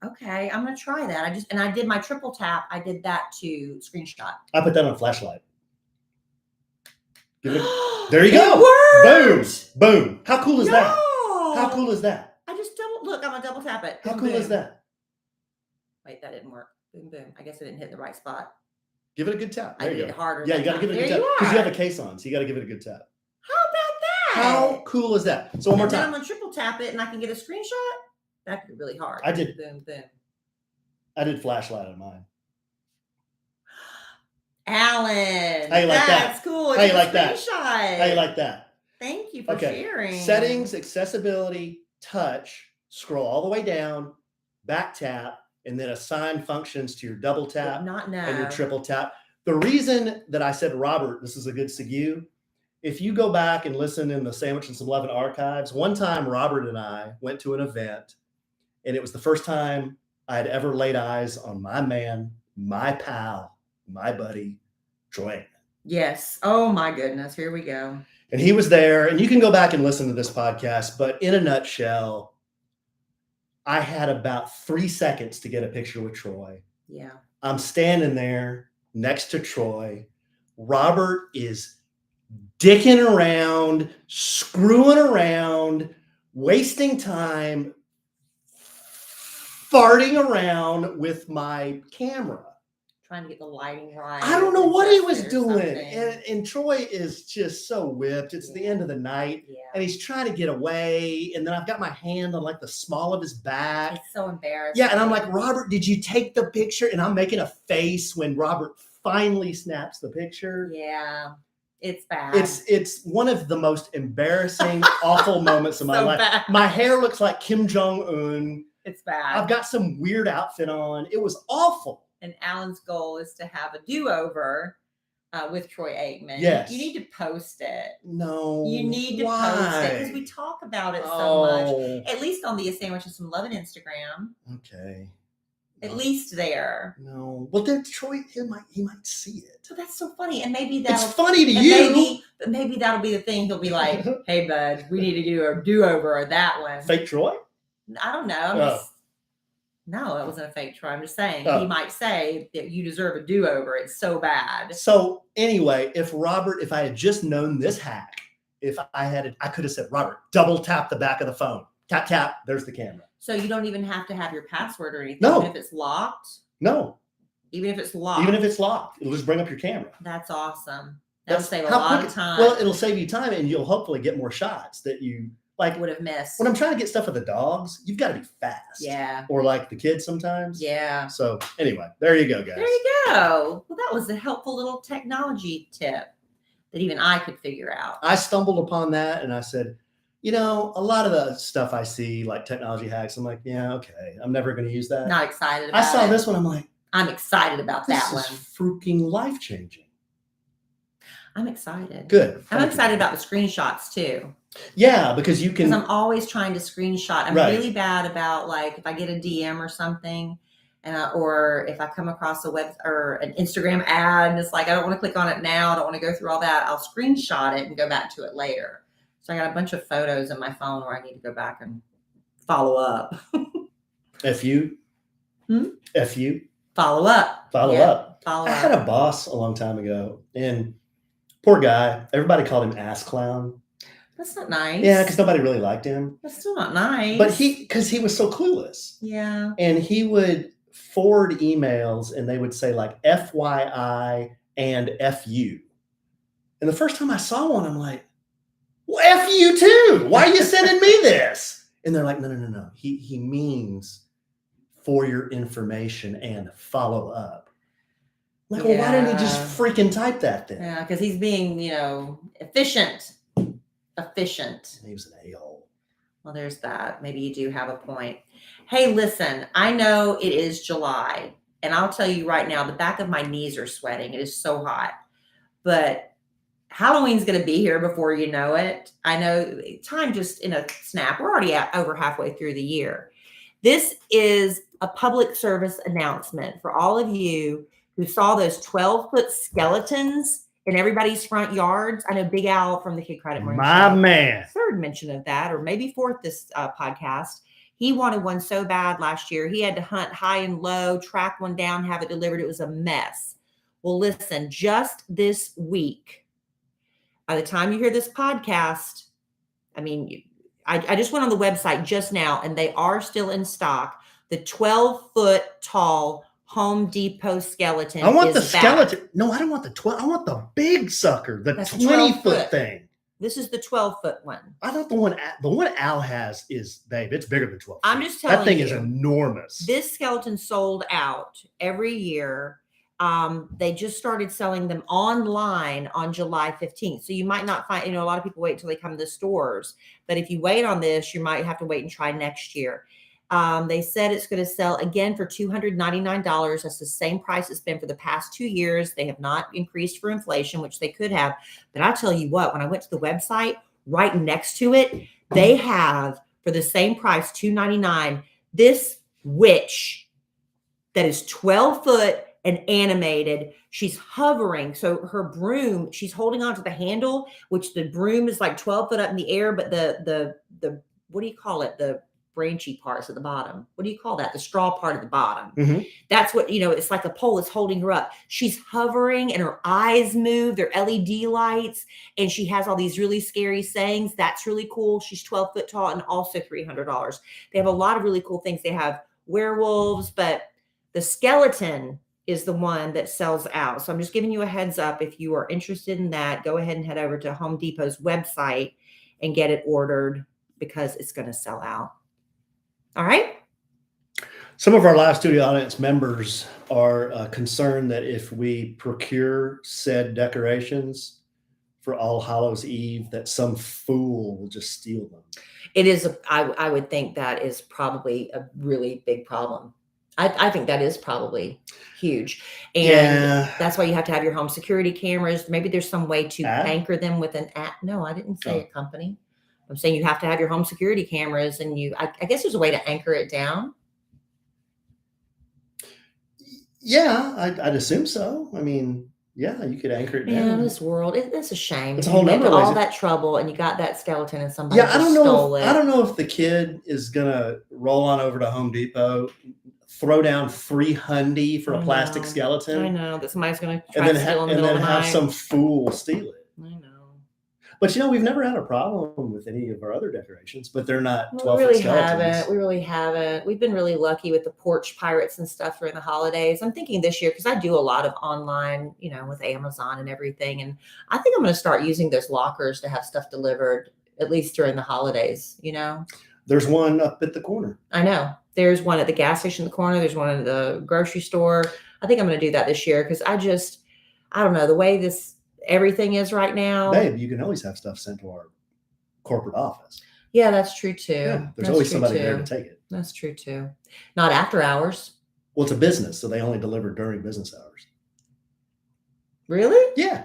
[SPEAKER 1] Okay, I'm going to try that. I did my triple tap. I did that to screenshot.
[SPEAKER 2] I put that on a flashlight. There you go.
[SPEAKER 1] It worked.
[SPEAKER 2] Boom. How cool is that?
[SPEAKER 1] No.
[SPEAKER 2] How cool is that?
[SPEAKER 1] I just look, I'm going to double tap it.
[SPEAKER 2] How
[SPEAKER 1] Boom,
[SPEAKER 2] cool is
[SPEAKER 1] boom.
[SPEAKER 2] that?
[SPEAKER 1] Wait, that didn't work. Boom, boom. I guess I didn't hit the right spot.
[SPEAKER 2] Give it a good tap.
[SPEAKER 1] I
[SPEAKER 2] There
[SPEAKER 1] did
[SPEAKER 2] you
[SPEAKER 1] it
[SPEAKER 2] go.
[SPEAKER 1] harder.
[SPEAKER 2] Yeah, you got to give it a good tap because you have a case on, so you got to give it a good tap.
[SPEAKER 1] How about
[SPEAKER 2] How cool is that? So one more
[SPEAKER 1] And then
[SPEAKER 2] time.
[SPEAKER 1] I'm gonna triple tap it and I can get a screenshot. That could be really hard.
[SPEAKER 2] I did.
[SPEAKER 1] Boom, boom.
[SPEAKER 2] I did flashlight on mine.
[SPEAKER 1] Alan,
[SPEAKER 2] How you like that?
[SPEAKER 1] that's cool.
[SPEAKER 2] How you
[SPEAKER 1] It's a
[SPEAKER 2] like that?
[SPEAKER 1] screenshot.
[SPEAKER 2] How you like that?
[SPEAKER 1] Thank you for
[SPEAKER 2] Okay.
[SPEAKER 1] sharing.
[SPEAKER 2] Settings, accessibility, touch, scroll all the way down, back tap, and then assign functions to your double tap
[SPEAKER 1] Not now.
[SPEAKER 2] and your triple tap. The reason that I said, Robert, this is a good segue. If you go back and listen in the Sandwich and Some Lovin' archives, one time Robert and I went to an event, and it was the first time I had ever laid eyes on my man, my pal, my buddy, Troy.
[SPEAKER 1] Yes. Oh my goodness. Here we go.
[SPEAKER 2] And he was there, and you can go back and listen to this podcast, but in a nutshell, I had about 3 seconds to get a picture with Troy.
[SPEAKER 1] Yeah.
[SPEAKER 2] I'm standing there next to Troy. Robert is dicking around, screwing around, wasting time, farting around with my camera.
[SPEAKER 1] Trying to get the lighting right.
[SPEAKER 2] I don't know what he was
[SPEAKER 1] or
[SPEAKER 2] doing.
[SPEAKER 1] something.
[SPEAKER 2] And Troy is just so whipped. It's the end of the night.
[SPEAKER 1] Yeah.
[SPEAKER 2] And he's trying to get away. And then I've got my hand on like the small of his back.
[SPEAKER 1] It's so embarrassing.
[SPEAKER 2] Yeah. And I'm like, Robert, did you take the picture? And I'm making a face when Robert finally snaps the picture.
[SPEAKER 1] Yeah. It's bad.
[SPEAKER 2] It's one of the most embarrassing, awful moments of my
[SPEAKER 1] So
[SPEAKER 2] life.
[SPEAKER 1] bad.
[SPEAKER 2] My hair looks like Kim Jong-un.
[SPEAKER 1] It's bad.
[SPEAKER 2] I've got some weird outfit on. It was awful.
[SPEAKER 1] And Alan's goal is to have a do-over with Troy Aikman.
[SPEAKER 2] Yes.
[SPEAKER 1] You need to post it.
[SPEAKER 2] No.
[SPEAKER 1] You need to
[SPEAKER 2] why?
[SPEAKER 1] post it because we talk about it so much.
[SPEAKER 2] Oh,
[SPEAKER 1] At least on the Sandwich and Some Lovin' Instagram.
[SPEAKER 2] okay.
[SPEAKER 1] At least there.
[SPEAKER 2] No. Well, then Troy, he might see it.
[SPEAKER 1] So that's so funny. And maybe
[SPEAKER 2] It's
[SPEAKER 1] that'll
[SPEAKER 2] funny to
[SPEAKER 1] and
[SPEAKER 2] you.
[SPEAKER 1] maybe that'll be the thing. He'll be like, hey bud, we need to do a do-over or that one.
[SPEAKER 2] Fake Troy?
[SPEAKER 1] I don't know. No, that wasn't a fake Troy. I'm just saying he might say that you deserve a do-over. It's so bad.
[SPEAKER 2] So anyway, if I had just known this hack, I could have said, Robert, double tap the back of the phone. Tap, tap, there's the camera.
[SPEAKER 1] So you don't even have to have your password or anything.
[SPEAKER 2] No.
[SPEAKER 1] Even if it's locked.
[SPEAKER 2] No.
[SPEAKER 1] Even if it's locked.
[SPEAKER 2] Even if it's locked, it'll just bring up your camera.
[SPEAKER 1] That's awesome. That'll save a
[SPEAKER 2] how
[SPEAKER 1] lot
[SPEAKER 2] quick-
[SPEAKER 1] of time.
[SPEAKER 2] Well, it'll save you time, and you'll hopefully get more shots that you like.
[SPEAKER 1] would have missed.
[SPEAKER 2] When I'm trying to get stuff with the dogs, you've got to be fast.
[SPEAKER 1] Yeah.
[SPEAKER 2] Or like the kids sometimes.
[SPEAKER 1] Yeah.
[SPEAKER 2] So anyway, there you go, guys.
[SPEAKER 1] There you go. Well, that was a helpful little technology tip that even I could figure out.
[SPEAKER 2] I stumbled upon that, and I said, a lot of the stuff I see, like technology hacks, I'm like, yeah, okay, I'm never going to use that.
[SPEAKER 1] Not excited about
[SPEAKER 2] I saw
[SPEAKER 1] it.
[SPEAKER 2] this one, I'm like,
[SPEAKER 1] I'm excited about
[SPEAKER 2] this
[SPEAKER 1] that
[SPEAKER 2] is
[SPEAKER 1] one.
[SPEAKER 2] freaking life-changing.
[SPEAKER 1] I'm excited.
[SPEAKER 2] Good.
[SPEAKER 1] I'm excited about the screenshots too.
[SPEAKER 2] Yeah, because you
[SPEAKER 1] Because
[SPEAKER 2] can.
[SPEAKER 1] I'm always trying to screenshot. I'm
[SPEAKER 2] Right.
[SPEAKER 1] really bad about like if I get a DM or something, or if I come across a web or an Instagram ad and it's like I don't want to click on it now, I don't want to go through all that. I'll screenshot it and go back to it later. So I got a bunch of photos in my phone where I need to go back and follow up.
[SPEAKER 2] FU. FU.
[SPEAKER 1] Follow up.
[SPEAKER 2] Follow
[SPEAKER 1] Yeah,
[SPEAKER 2] up.
[SPEAKER 1] Follow
[SPEAKER 2] I had
[SPEAKER 1] up.
[SPEAKER 2] a boss a long time ago, and poor guy. Everybody called him Ass Clown.
[SPEAKER 1] That's not nice.
[SPEAKER 2] Yeah, because nobody really liked him.
[SPEAKER 1] That's still not nice.
[SPEAKER 2] But because he was so clueless.
[SPEAKER 1] Yeah.
[SPEAKER 2] And he would forward emails, and they would say like FYI and FU. And the first time I saw one, I'm like, well, F you too. Why are you sending me this? And they're like, no. He means for your information and follow up. I'm like, well, why didn't he just freaking type that then?
[SPEAKER 1] Yeah, because he's being, efficient. Efficient.
[SPEAKER 2] He was an a-hole.
[SPEAKER 1] Well, there's that. Maybe you do have a point. Hey, listen, I know it is July, and I'll tell you right now, the back of my knees are sweating. It is so hot. But Halloween's going to be here before you know it. I know time just in a snap. We're already over halfway through the year. This is a public service announcement for all of you who saw those 12-foot skeletons in everybody's front yards. I know Big Al from the Kid Credit Morning
[SPEAKER 2] My
[SPEAKER 1] Show,
[SPEAKER 2] man.
[SPEAKER 1] third mention of that, or maybe fourth this podcast. He wanted one so bad last year. He had to hunt high and low, track one down, have it delivered. It was a mess. Well, listen, just this week, by the time you hear this podcast, I just went on the website just now, and they are still in stock. The 12-foot tall Home Depot skeleton.
[SPEAKER 2] I want the
[SPEAKER 1] is back.
[SPEAKER 2] skeleton. No, I don't want the 12. I want the big sucker, the
[SPEAKER 1] That's
[SPEAKER 2] 20-foot
[SPEAKER 1] 12 foot.
[SPEAKER 2] thing.
[SPEAKER 1] This is the 12-foot one.
[SPEAKER 2] I thought the one Al has is, babe, it's bigger than 12 feet.
[SPEAKER 1] I'm just telling you.
[SPEAKER 2] That thing is enormous.
[SPEAKER 1] This skeleton sold out every year. They just started selling them online on July 15th. So you might not find, a lot of people wait until they come to the stores. But if you wait on this, you might have to wait and try next year. They said it's going to sell again for $299. That's the same price it's been for the past 2 years. They have not increased for inflation, which they could have. But I'll tell you what, when I went to the website, right next to it, they have, for the same price, $299, this witch that is 12 foot and animated. She's hovering. So her broom, she's holding on to the handle, which the broom is like 12 foot up in the air, but the what do you call it? The branchy parts at the bottom. What do you call that? The straw part at the bottom.
[SPEAKER 2] Mm-hmm.
[SPEAKER 1] That's what, it's like a pole that's holding her up. She's hovering and her eyes move. They're LED lights. And she has all these really scary sayings. That's really cool. She's 12 foot tall and also $300. They have a lot of really cool things. They have werewolves, but the skeleton is the one that sells out. So I'm just giving you a heads up. If you are interested in that, go ahead and head over to Home Depot's website and get it ordered because it's going to sell out. All right.
[SPEAKER 2] Some of our live studio audience members are concerned that if we procure said decorations for All Hallows Eve, that some fool will just steal them.
[SPEAKER 1] It is. I would think that is probably a really big problem. I think that is probably huge. And that's why you have to have your home security cameras. Maybe there's some way to anchor them with an app. No, I didn't say a company. I'm saying you have to have your home security cameras, and I guess there's a way to anchor it down.
[SPEAKER 2] Yeah, I'd assume so. I mean, yeah, you could anchor it down.
[SPEAKER 1] Yeah, this world, it's a shame.
[SPEAKER 2] It's a whole number of
[SPEAKER 1] all that trouble, and you got that skeleton, and somebody
[SPEAKER 2] I don't
[SPEAKER 1] stole it.
[SPEAKER 2] I don't know if the kid is gonna roll on over to Home Depot, throw down $300 for a plastic skeleton.
[SPEAKER 1] I know that somebody's gonna try to steal in the middle of the night.
[SPEAKER 2] And then have some fool steal it.
[SPEAKER 1] I know.
[SPEAKER 2] But we've never had a problem with any of our other decorations, but they're not 12
[SPEAKER 1] We really
[SPEAKER 2] skeletons.
[SPEAKER 1] We really haven't. We've been really lucky with the porch pirates and stuff during the holidays. I'm thinking this year, because I do a lot of online, with Amazon and everything. And I think I'm going to start using those lockers to have stuff delivered, at least during the holidays,
[SPEAKER 2] There's one up at the corner.
[SPEAKER 1] I know. There's one at the gas station in the corner. There's one at the grocery store. I think I'm going to do that this year because I don't know, the way everything is right now.
[SPEAKER 2] Babe, you can always have stuff sent to our corporate office.
[SPEAKER 1] Yeah, that's true too.
[SPEAKER 2] Yeah, there's always somebody there to take it.
[SPEAKER 1] That's true too. Not after hours.
[SPEAKER 2] Well, it's a business, so they only deliver during business hours.
[SPEAKER 1] Really?
[SPEAKER 2] Yeah.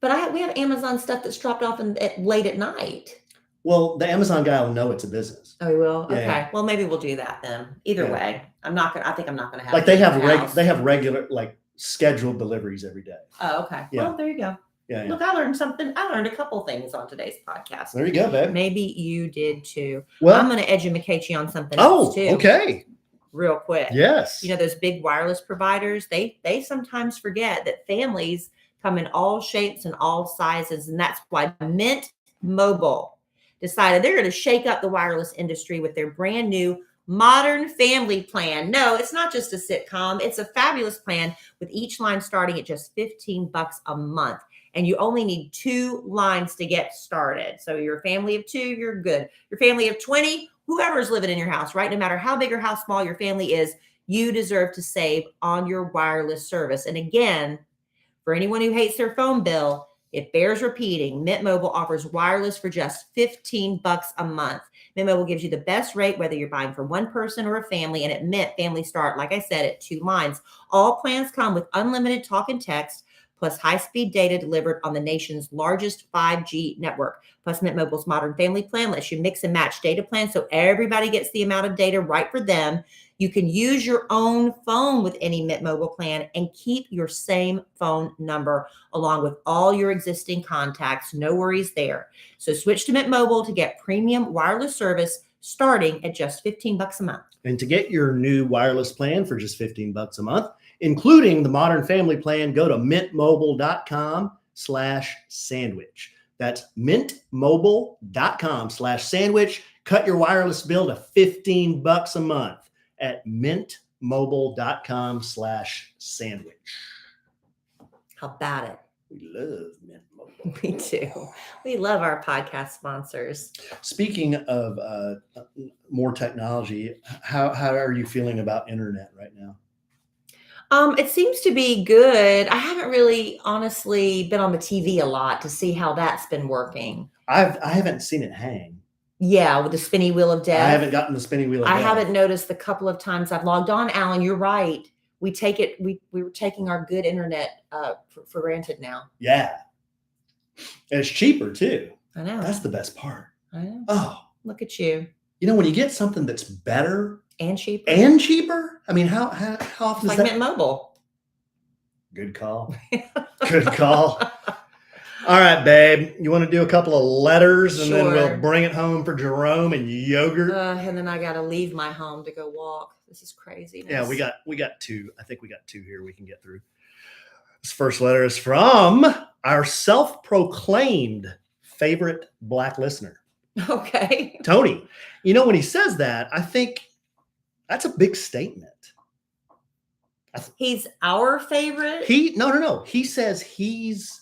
[SPEAKER 1] But we have Amazon stuff that's dropped off late at night.
[SPEAKER 2] Well, the Amazon guy will know it's a business.
[SPEAKER 1] Oh, he will?
[SPEAKER 2] Yeah,
[SPEAKER 1] okay.
[SPEAKER 2] yeah.
[SPEAKER 1] Well, maybe we'll do that then. Either way, I think I'm not going to have
[SPEAKER 2] like they have regular scheduled deliveries every day.
[SPEAKER 1] Oh, okay.
[SPEAKER 2] Yeah.
[SPEAKER 1] Well, there you go.
[SPEAKER 2] Yeah.
[SPEAKER 1] Look, I learned something. I learned a couple things on today's podcast.
[SPEAKER 2] There you go, babe.
[SPEAKER 1] Maybe you did too.
[SPEAKER 2] Well,
[SPEAKER 1] I'm going to educate you on something else too.
[SPEAKER 2] Okay.
[SPEAKER 1] Real quick.
[SPEAKER 2] Yes.
[SPEAKER 1] Those big wireless providers, they sometimes forget that families come in all shapes and all sizes. And that's why Mint Mobile decided they're going to shake up the wireless industry with their brand new Modern Family Plan. No, it's not just a sitcom. It's a fabulous plan with each line starting at just $15 a month. And you only need 2 lines to get started. So you're a family of 2, you're good. Your family of 20, whoever's living in your house, right? No matter how big or how small your family is, you deserve to save on your wireless service. And again, for anyone who hates their phone bill, it bears repeating. Mint Mobile offers wireless for just $15 a month. Mint Mobile gives you the best rate, whether you're buying for one person or a family. And at Mint, families start, like I said, at 2 lines. All plans come with unlimited talk and text, plus high-speed data delivered on the nation's largest 5G network. Plus, Mint Mobile's Modern Family Plan lets you mix and match data plans so everybody gets the amount of data right for them. You can use your own phone with any Mint Mobile plan and keep your same phone number along with all your existing contacts. No worries there. So switch to Mint Mobile to get premium wireless service starting at just $15 a month.
[SPEAKER 2] And to get your new wireless plan for just $15 a month, including the Modern Family Plan, go to mintmobile.com/sandwich. That's mintmobile.com/sandwich. Cut your wireless bill to $15 a month at mintmobile.com/sandwich.
[SPEAKER 1] How about it?
[SPEAKER 2] We love Mint Mobile.
[SPEAKER 1] We do. We love our podcast sponsors.
[SPEAKER 2] Speaking of more technology, how are you feeling about internet right now?
[SPEAKER 1] It seems to be good. I haven't really honestly been on the TV a lot to see how that's been working.
[SPEAKER 2] I haven't seen it hang.
[SPEAKER 1] Yeah, with the spinny wheel of death.
[SPEAKER 2] I haven't gotten the spinning wheel of death.
[SPEAKER 1] I haven't noticed the couple of times I've logged on. Alan, you're right. We take it. We were taking our good internet for granted now.
[SPEAKER 2] Yeah. And it's cheaper too.
[SPEAKER 1] I know.
[SPEAKER 2] That's the best part.
[SPEAKER 1] I know.
[SPEAKER 2] Oh,
[SPEAKER 1] look at you.
[SPEAKER 2] You know, when you get something that's better
[SPEAKER 1] and cheaper,
[SPEAKER 2] I mean, how often
[SPEAKER 1] it's
[SPEAKER 2] is
[SPEAKER 1] like
[SPEAKER 2] that?
[SPEAKER 1] Mint Mobile.
[SPEAKER 2] Good call. Good call. All right, babe. You want to do a couple of letters and then we'll bring it home for Jerome and yogurt?
[SPEAKER 1] And then I got to leave my home to go walk. This is crazy.
[SPEAKER 2] Yeah, we got two. I think we got two here we can get through. This first letter is from our self-proclaimed favorite Black listener.
[SPEAKER 1] Okay.
[SPEAKER 2] Tony. You know, when he says that, I think that's a big statement.
[SPEAKER 1] He's our favorite?
[SPEAKER 2] No. He says he's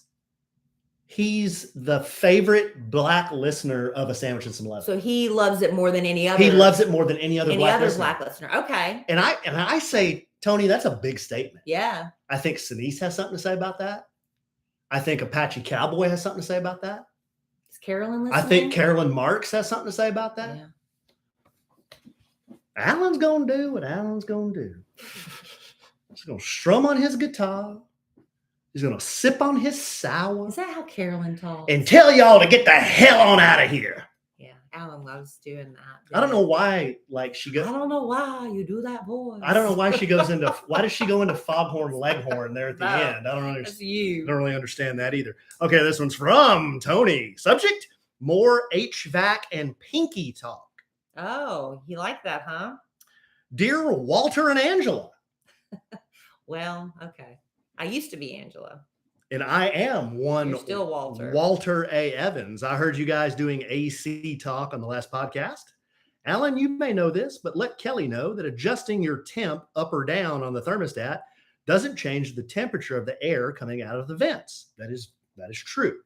[SPEAKER 2] the favorite Black listener of A Sandwich and Some Love.
[SPEAKER 1] So he loves it more than any other.
[SPEAKER 2] He loves it more than any other Black
[SPEAKER 1] listener. Okay.
[SPEAKER 2] And I say, Tony, that's a big statement.
[SPEAKER 1] Yeah.
[SPEAKER 2] I think Sinise has something to say about that. I think Apache Cowboy has something to say about that.
[SPEAKER 1] Is Carolyn listening?
[SPEAKER 2] I think Carolyn Marks has something to say about that.
[SPEAKER 1] Yeah.
[SPEAKER 2] Alan's going to do what Alan's going to do. He's going to strum on his guitar. He's going to sip on his sour.
[SPEAKER 1] Is that how Carolyn talks?
[SPEAKER 2] And tell y'all to get the hell on out of here.
[SPEAKER 1] Yeah, Alan loves doing that.
[SPEAKER 2] I don't know why, like she goes.
[SPEAKER 1] I don't know why you do that voice.
[SPEAKER 2] I don't know why she goes into. Why does she go into Foghorn Leghorn there at the end? I don't understand.
[SPEAKER 1] That's you.
[SPEAKER 2] I don't really understand that either. Okay, this one's from Tony. Subject: more HVAC and pinky talk.
[SPEAKER 1] Oh, you like that, huh?
[SPEAKER 2] Dear Walter and Angela.
[SPEAKER 1] Well, okay. I used to be Angela.
[SPEAKER 2] And I am one.
[SPEAKER 1] You're still Walter.
[SPEAKER 2] Walter A. Evans. I heard you guys doing AC talk on the last podcast. Alan, you may know this, but let Kellie know that adjusting your temp up or down on the thermostat doesn't change the temperature of the air coming out of the vents. That is true.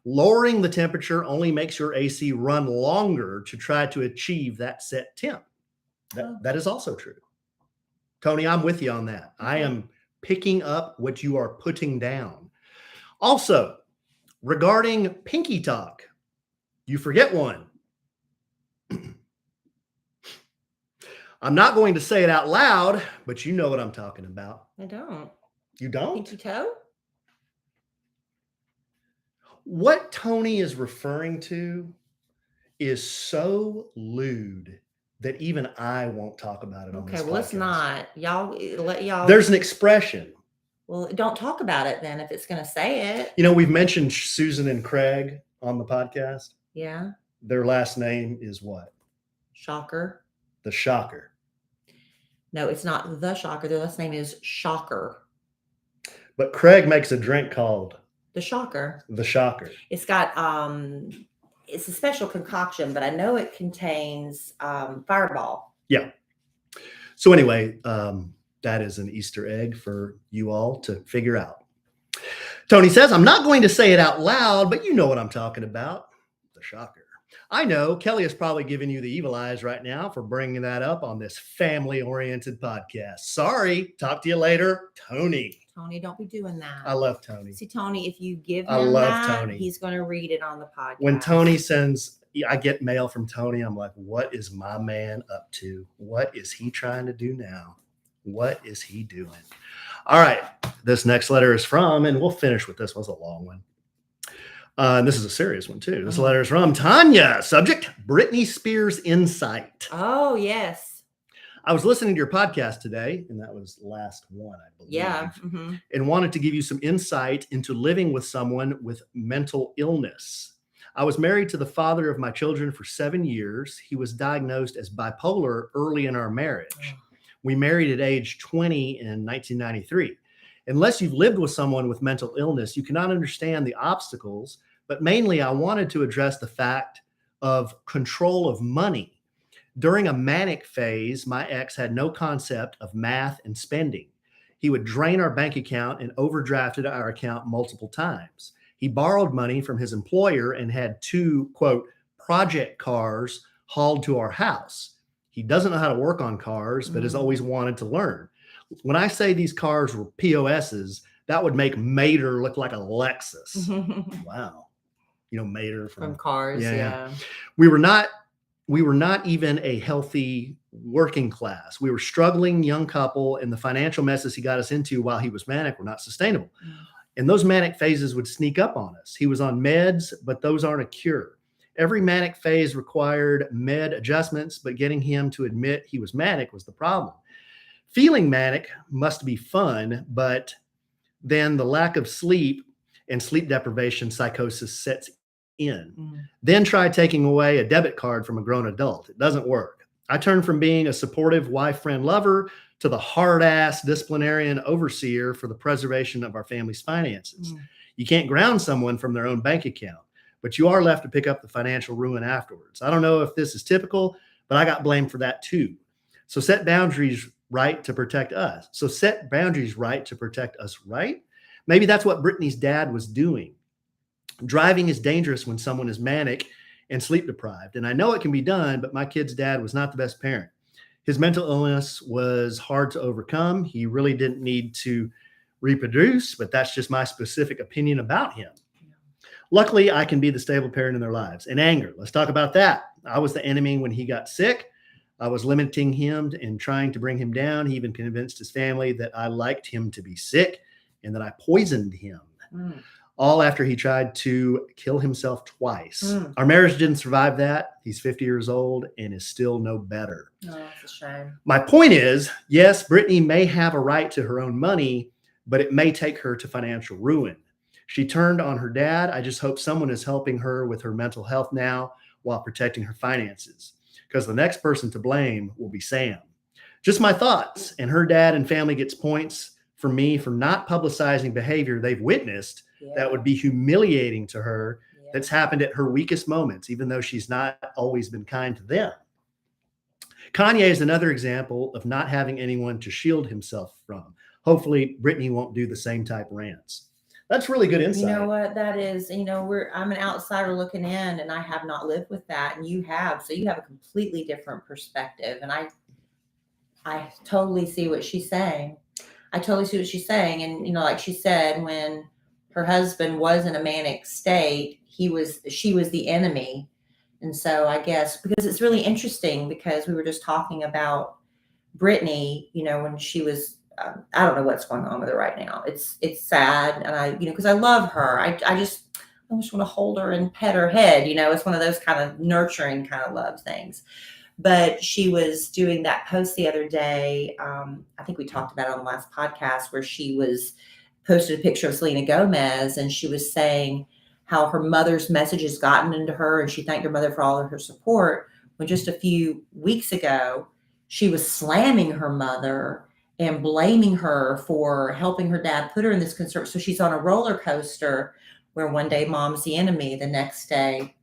[SPEAKER 2] Lowering the temperature only makes your AC run longer to try to achieve that set temp. That is also true. Tony, I'm with you on that. I am picking up what you are putting down. Also, regarding pinky talk, you forget one. I'm not going to say it out loud, but you know what I'm talking about.
[SPEAKER 1] I don't.
[SPEAKER 2] You don't?
[SPEAKER 1] Pinky toe?
[SPEAKER 2] What Tony is referring to is so lewd that even I won't talk about it on this podcast.
[SPEAKER 1] Okay, well, let's not. Let y'all.
[SPEAKER 2] There's an expression.
[SPEAKER 1] Well, don't talk about it then if it's going to say it.
[SPEAKER 2] You know, we've mentioned Susan and Craig on the podcast.
[SPEAKER 1] Yeah.
[SPEAKER 2] Their last name is what?
[SPEAKER 1] Shocker.
[SPEAKER 2] The Shocker.
[SPEAKER 1] No, it's not the Shocker. Their last name is Shocker.
[SPEAKER 2] But Craig makes a drink called
[SPEAKER 1] the Shocker.
[SPEAKER 2] The Shocker.
[SPEAKER 1] It's got it's a special concoction, but I know it contains Fireball.
[SPEAKER 2] Yeah. So anyway, that is an Easter egg for you all to figure out. Tony says, I'm not going to say it out loud, but you know what I'm talking about. The Shocker. I know Kellie is probably giving you the evil eyes right now for bringing that up on this family-oriented podcast. Sorry. Talk to you later, Tony.
[SPEAKER 1] Tony, don't be doing that.
[SPEAKER 2] I love Tony.
[SPEAKER 1] See, Tony, if you give him Tony. He's going to read it on the podcast.
[SPEAKER 2] When Tony sends, I get mail from Tony. I'm like, what is my man up to? What is he trying to do now? What is he doing? All right. This next letter is from, and we'll finish with this one. It's a long one. And this is a serious one, too. This letter is from Tanya. Subject, Britney Spears Insight.
[SPEAKER 1] Oh, yes.
[SPEAKER 2] I was listening to your podcast today, and that was last one, I believe.
[SPEAKER 1] Yeah. Mm-hmm.
[SPEAKER 2] And wanted to give you some insight into living with someone with mental illness. I was married to the father of my children for 7 years. He was diagnosed as bipolar early in our marriage. Oh. We married at age 20 in 1993. Unless you've lived with someone with mental illness, you cannot understand the obstacles, but mainly I wanted to address the fact of control of money. During a manic phase, my ex had no concept of math and spending. He would drain our bank account and overdrafted our account multiple times. He borrowed money from his employer and had 2, quote, project cars hauled to our house. He doesn't know how to work on cars, but has always wanted to learn. When I say these cars were POSs, that would make Mater look like a Lexus. Wow. You know, Mater
[SPEAKER 1] from Cars. Yeah.
[SPEAKER 2] We were not even a healthy working class. We were struggling young couple, and the financial messes he got us into while he was manic were not sustainable. And those manic phases would sneak up on us. He was on meds, but those aren't a cure. Every manic phase required med adjustments, but getting him to admit he was manic was the problem. Feeling manic must be fun, but then the lack of sleep and sleep deprivation psychosis sets in. Then try taking away a debit card from a grown adult. It doesn't work. I turned from being a supportive wife, friend, lover to the hard-ass disciplinarian overseer for the preservation of our family's finances. You can't ground someone from their own bank account, but you are left to pick up the financial ruin afterwards. I don't know if this is typical, but I got blamed for that too. So set boundaries right to protect us. Right? Maybe that's what Britney's dad was doing. Driving is dangerous when someone is manic and sleep deprived. And I know it can be done, but my kid's dad was not the best parent. His mental illness was hard to overcome. He really didn't need to reproduce, but that's just my specific opinion about him. Luckily, I can be the stable parent in their lives. And anger, let's talk about that. I was the enemy when he got sick. I was limiting him and trying to bring him down. He even convinced his family that I liked him to be sick and that I poisoned him. All after he tried to kill himself twice. Our marriage didn't survive that. He's 50 years old and is still no better.
[SPEAKER 1] Oh, that's a shame.
[SPEAKER 2] My point is, yes, Britney may have a right to her own money, but it may take her to financial ruin. She turned on her dad. I just hope someone is helping her with her mental health now while protecting her finances, because the next person to blame will be Sam. Just my thoughts. And her dad and family gets points from me for not publicizing behavior they've witnessed that would be humiliating to her. That's happened at her weakest moments, even though she's not always been kind to them. Kanye is another example of not having anyone to shield himself from. Hopefully, Britney won't do the same type rants. That's really good insight.
[SPEAKER 1] You know what that is? I'm an outsider looking in, and I have not lived with that, and you have. So you have a completely different perspective, and I totally see what she's saying. And like she said, when her husband was in a manic state, she was the enemy. And so I guess, because it's really interesting, because we were just talking about Britney, when she was, I don't know what's going on with her right now. It's sad. And because I love her, I just want to hold her and pet her head. It's one of those kind of nurturing kind of love things. But she was doing that post the other day. I think we talked about it on the last podcast, where she posted a picture of Selena Gomez, and she was saying how her mother's message has gotten into her, and she thanked her mother for all of her support, when just a few weeks ago, she was slamming her mother and blaming her for helping her dad put her in this concern. So she's on a roller coaster where one day mom's the enemy, the next day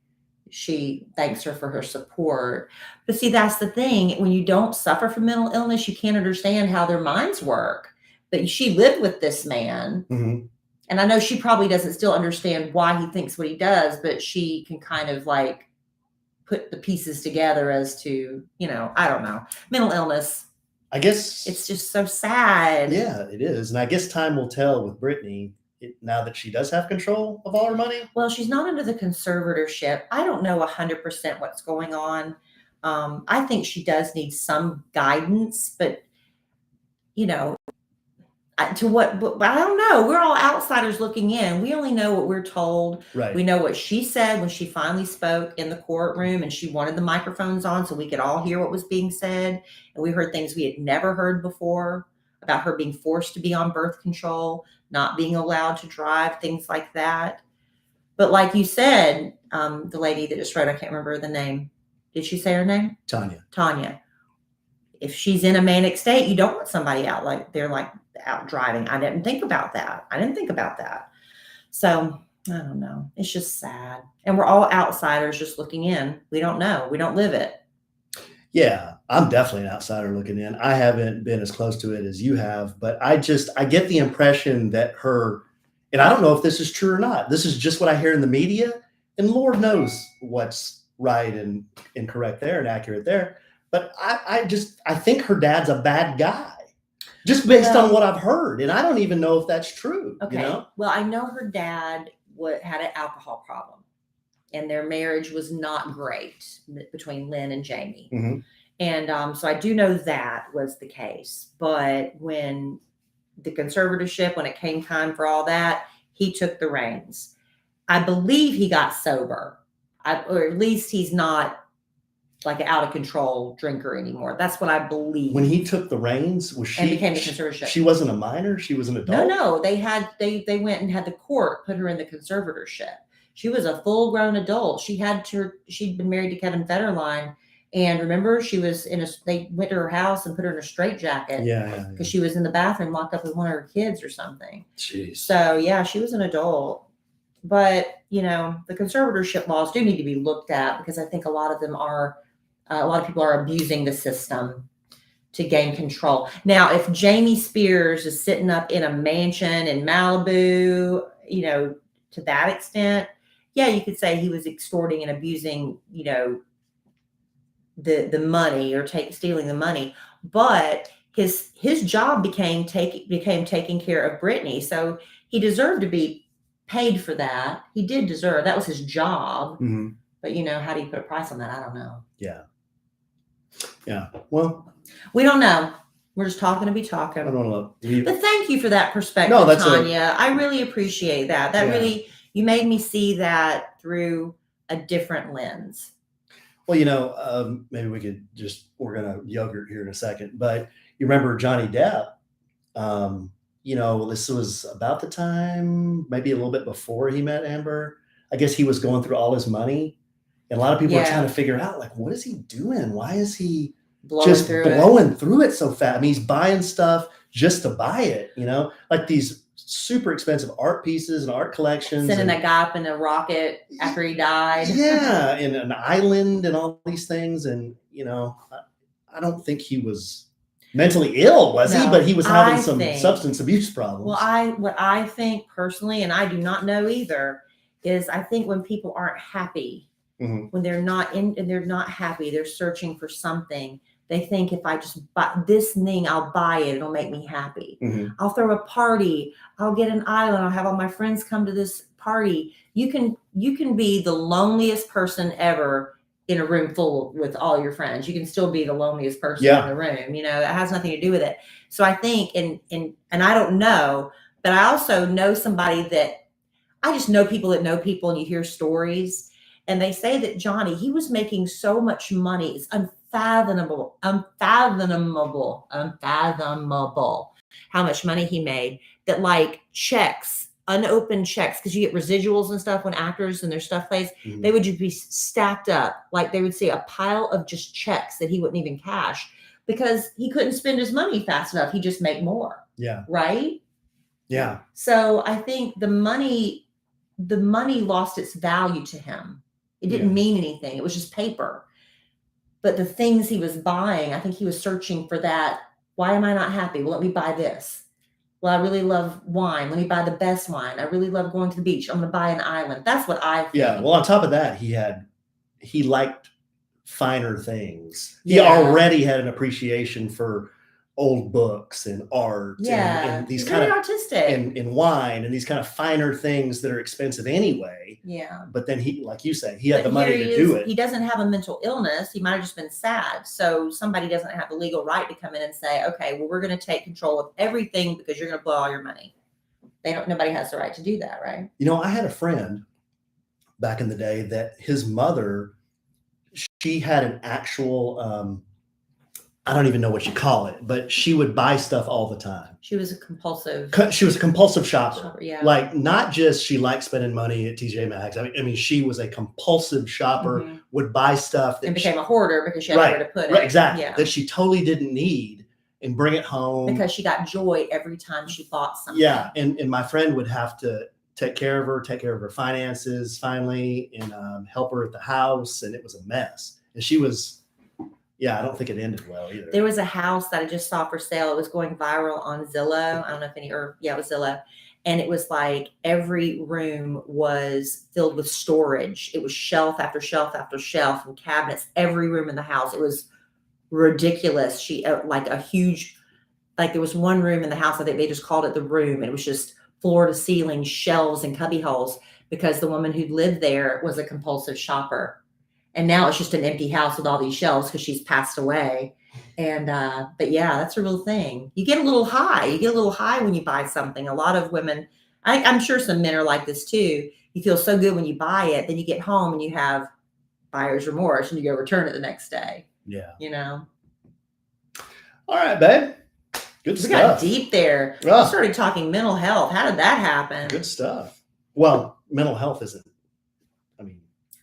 [SPEAKER 1] she thanks her for her support. But see, that's the thing. When you don't suffer from mental illness, you can't understand how their minds work. But she lived with this man. And I know she probably doesn't still understand why he thinks what he does, but she can kind of like put the pieces together as to, I don't know, mental illness.
[SPEAKER 2] I guess
[SPEAKER 1] it's just so sad.
[SPEAKER 2] Yeah, it is. And I guess time will tell with Britney, now that she does have control of all her money.
[SPEAKER 1] Well, she's not under the conservatorship. I don't know 100% what's going on. I think she does need some guidance, but I don't know. We're all outsiders looking in. We only know what we're told.
[SPEAKER 2] Right.
[SPEAKER 1] We know what she said when she finally spoke in the courtroom, and she wanted the microphones on so we could all hear what was being said. And we heard things we had never heard before about her being forced to be on birth control, not being allowed to drive, things like that. But like you said, the lady that just wrote, I can't remember the name. Did she say her name? Tanya. If she's in a manic state, you don't want somebody out out driving. I didn't think about that. So I don't know. It's just sad. And we're all outsiders just looking in. We don't know. We don't live it.
[SPEAKER 2] Yeah, I'm definitely an outsider looking in. I haven't been as close to it as you have, but I get the impression that her And I don't know if this is true or not. This is just what I hear in the media, and Lord knows what's right and correct there and accurate there. But I think her dad's a bad guy, just based on what I've heard. And I don't even know if that's true.
[SPEAKER 1] Okay.
[SPEAKER 2] You know?
[SPEAKER 1] Well, I know her dad had an alcohol problem, and their marriage was not great between Lynn and Jamie.
[SPEAKER 2] Mm-hmm.
[SPEAKER 1] And so I do know that was the case. But when the conservatorship, when it came time for all that, he took the reins. I believe he got sober, or at least he's not like an out of control drinker anymore. That's what I believe.
[SPEAKER 2] When he took the reins, was she?
[SPEAKER 1] And became the conservatorship.
[SPEAKER 2] She wasn't a minor. She was an adult.
[SPEAKER 1] No. They went and had the court put her in the conservatorship. She was a full grown adult. She'd been married to Kevin Federline. And remember, they went to her house and put her in a straitjacket.
[SPEAKER 2] Yeah.
[SPEAKER 1] Because she was in the bathroom locked up with one of her kids or something.
[SPEAKER 2] Jeez.
[SPEAKER 1] So, yeah, she was an adult. But, the conservatorship laws do need to be looked at, because I think a lot of people are abusing the system to gain control. Now, if Jamie Spears is sitting up in a mansion in Malibu, to that extent, yeah, you could say he was extorting and abusing, the money, or stealing the money. But his job became taking care of Britney. So he deserved to be paid for that. He did deserve, that was his job.
[SPEAKER 2] Mm-hmm.
[SPEAKER 1] But how do you put a price on that? I don't know.
[SPEAKER 2] Yeah. Well,
[SPEAKER 1] we don't know. We're just talking to be talking.
[SPEAKER 2] I don't know.
[SPEAKER 1] But thank you for that perspective, Tanya. I really appreciate that. Really, you made me see that through a different lens.
[SPEAKER 2] Well, maybe we're going to yogurt here in a second, but you remember Johnny Depp, this was about the time, maybe a little bit before he met Amber. I guess he was going through all his money, and a lot of people are trying to figure out, like, what is he doing? Why is he blowing through it so fast? I mean, he's buying stuff just to buy it, like these super expensive art pieces and art collections.
[SPEAKER 1] Sending that guy up in a rocket after he died.
[SPEAKER 2] Yeah, in an island and all these things. And, I don't think he was mentally ill, was he? But he was having some substance abuse problems.
[SPEAKER 1] Well, what I think personally, and I do not know either, is I think when people aren't happy,
[SPEAKER 2] mm-hmm.
[SPEAKER 1] when they're not happy, they're searching for something. They think, if I just buy this thing, I'll buy it. It'll make me happy.
[SPEAKER 2] Mm-hmm.
[SPEAKER 1] I'll throw a party. I'll get an island. I'll have all my friends come to this party. You can be the loneliest person ever in a room full with all your friends. You can still be the loneliest person in the room. It has nothing to do with it. So I think, and I don't know, but I also know somebody that I just know people that know people, and you hear stories, and they say that Johnny, he was making so much money. It's unfathomable how much money he made, that like checks, unopened checks, because you get residuals and stuff when actors and their stuff plays,
[SPEAKER 2] mm-hmm.
[SPEAKER 1] they would just be stacked up. Like they would see a pile of just checks that he wouldn't even cash, because he couldn't spend his money fast enough. He just make more.
[SPEAKER 2] Yeah.
[SPEAKER 1] Right?
[SPEAKER 2] Yeah.
[SPEAKER 1] So I think the money lost its value to him. It didn't mean anything. It was just paper. But the things he was buying, I think he was searching for that. Why am I not happy? Well, let me buy this. Well, I really love wine. Let me buy the best wine. I really love going to the beach. I'm going to buy an island. That's what I think.
[SPEAKER 2] Yeah. Well, on top of that, he liked finer things. He already had an appreciation for old books and art and these kind of
[SPEAKER 1] artistic
[SPEAKER 2] and wine and these kind of finer things that are expensive anyway.
[SPEAKER 1] Yeah.
[SPEAKER 2] But then he, like you say, he had the money to do it.
[SPEAKER 1] He doesn't have a mental illness. He might have just been sad. So somebody doesn't have the legal right to come in and say, okay, well, we're going to take control of everything because you're going to blow all your money. Nobody has the right to do that, right?
[SPEAKER 2] I had a friend back in the day that his mother, she had an actual, I don't even know what you call it, but she would buy stuff all the time.
[SPEAKER 1] She was a compulsive
[SPEAKER 2] shopper.
[SPEAKER 1] Yeah.
[SPEAKER 2] Like, not just she liked spending money at TJ Maxx. I mean, she was a compulsive shopper,
[SPEAKER 1] mm-hmm.
[SPEAKER 2] would buy stuff that
[SPEAKER 1] and became a hoarder because she had nowhere to put it.
[SPEAKER 2] Right, exactly.
[SPEAKER 1] Yeah.
[SPEAKER 2] That she totally didn't need, and bring it home.
[SPEAKER 1] Because she got joy every time she bought something.
[SPEAKER 2] Yeah. And my friend would have to take care of her finances finally, and help her at the house. And it was a mess. And she was, I don't think it ended well either.
[SPEAKER 1] There was a house that I just saw for sale. It was going viral on Zillow. I don't know if it was Zillow. And it was like every room was filled with storage. It was shelf after shelf after shelf and cabinets, every room in the house. It was ridiculous. She like a huge, like there was one room in the house, I think they just called it the room. It was just floor to ceiling shelves and cubby holes because the woman who lived there was a compulsive shopper. And now it's just an empty house with all these shelves because she's passed away. And, but yeah, that's a real thing. You get a little high. You get a little high when you buy something. A lot of women, I'm sure some men are like this too. You feel so good when you buy it. Then you get home and you have buyer's remorse and you go return it the next day.
[SPEAKER 2] Yeah.
[SPEAKER 1] You know?
[SPEAKER 2] All right, babe. Good
[SPEAKER 1] We
[SPEAKER 2] stuff.
[SPEAKER 1] got deep there.
[SPEAKER 2] Oh.
[SPEAKER 1] We started talking mental health. How did that happen?
[SPEAKER 2] Good stuff. Well, mental health isn't, I mean.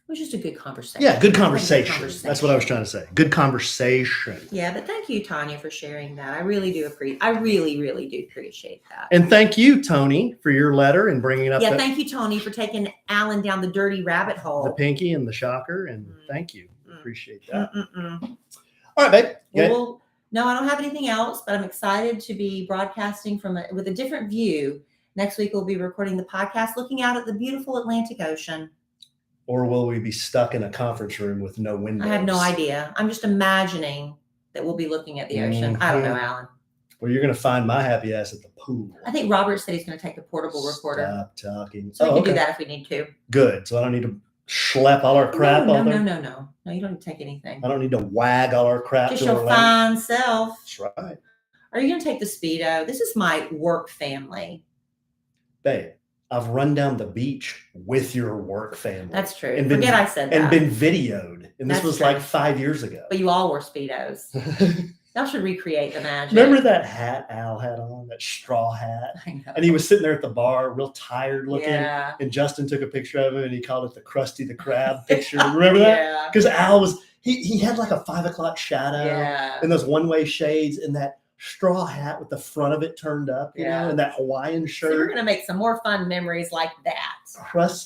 [SPEAKER 1] It was just a good conversation.
[SPEAKER 2] Yeah, good conversation. That's what I was trying to say. Good conversation.
[SPEAKER 1] Yeah, but thank you, Tanya, for sharing that. I really do appreciate. I really, really do appreciate that.
[SPEAKER 2] And thank you, Tony, for your letter and bringing up.
[SPEAKER 1] Yeah, thank you, Tony, for taking Alan down the dirty rabbit hole.
[SPEAKER 2] The pinky and the shocker, and thank you. Appreciate that.
[SPEAKER 1] Mm-mm-mm.
[SPEAKER 2] All right, babe.
[SPEAKER 1] Well, no, I don't have anything else, but I'm excited to be broadcasting with a different view. Next week, we'll be recording the podcast looking out at the beautiful Atlantic Ocean.
[SPEAKER 2] Or will we be stuck in a conference room with no windows?
[SPEAKER 1] I have no idea. I'm just imagining that we'll be looking at the ocean. I don't know, Alan.
[SPEAKER 2] Well, you're going to find my happy ass at the pool.
[SPEAKER 1] I think Robert said he's going to take the portable recorder.
[SPEAKER 2] Stop talking.
[SPEAKER 1] So we can do that if we need to.
[SPEAKER 2] Good. So I don't need to schlep all our crap
[SPEAKER 1] No,
[SPEAKER 2] on there?
[SPEAKER 1] No, you don't need to take anything.
[SPEAKER 2] I don't need to wag all our crap.
[SPEAKER 1] Just your fine self.
[SPEAKER 2] That's right.
[SPEAKER 1] Are you going to take the Speedo? This is my work family.
[SPEAKER 2] Babe, I've run down the beach with your work family.
[SPEAKER 1] That's true.
[SPEAKER 2] And
[SPEAKER 1] Forget I said that.
[SPEAKER 2] And been videoed. And this was
[SPEAKER 1] true.
[SPEAKER 2] like 5 years ago.
[SPEAKER 1] But you all wore Speedos. Y'all should recreate the magic.
[SPEAKER 2] Remember that hat Al had on? That straw hat?
[SPEAKER 1] I know.
[SPEAKER 2] And he was sitting there at the bar, real tired looking.
[SPEAKER 1] Yeah.
[SPEAKER 2] And Justin took a picture of him and he called it the Krusty the Krab picture. Remember that?
[SPEAKER 1] Yeah.
[SPEAKER 2] Because Al was, he had like a 5 o'clock shadow.
[SPEAKER 1] Yeah.
[SPEAKER 2] And those one-way shades and that straw hat with the front of it turned up, you know, and that Hawaiian shirt.
[SPEAKER 1] So we're going to make some more fun memories like that.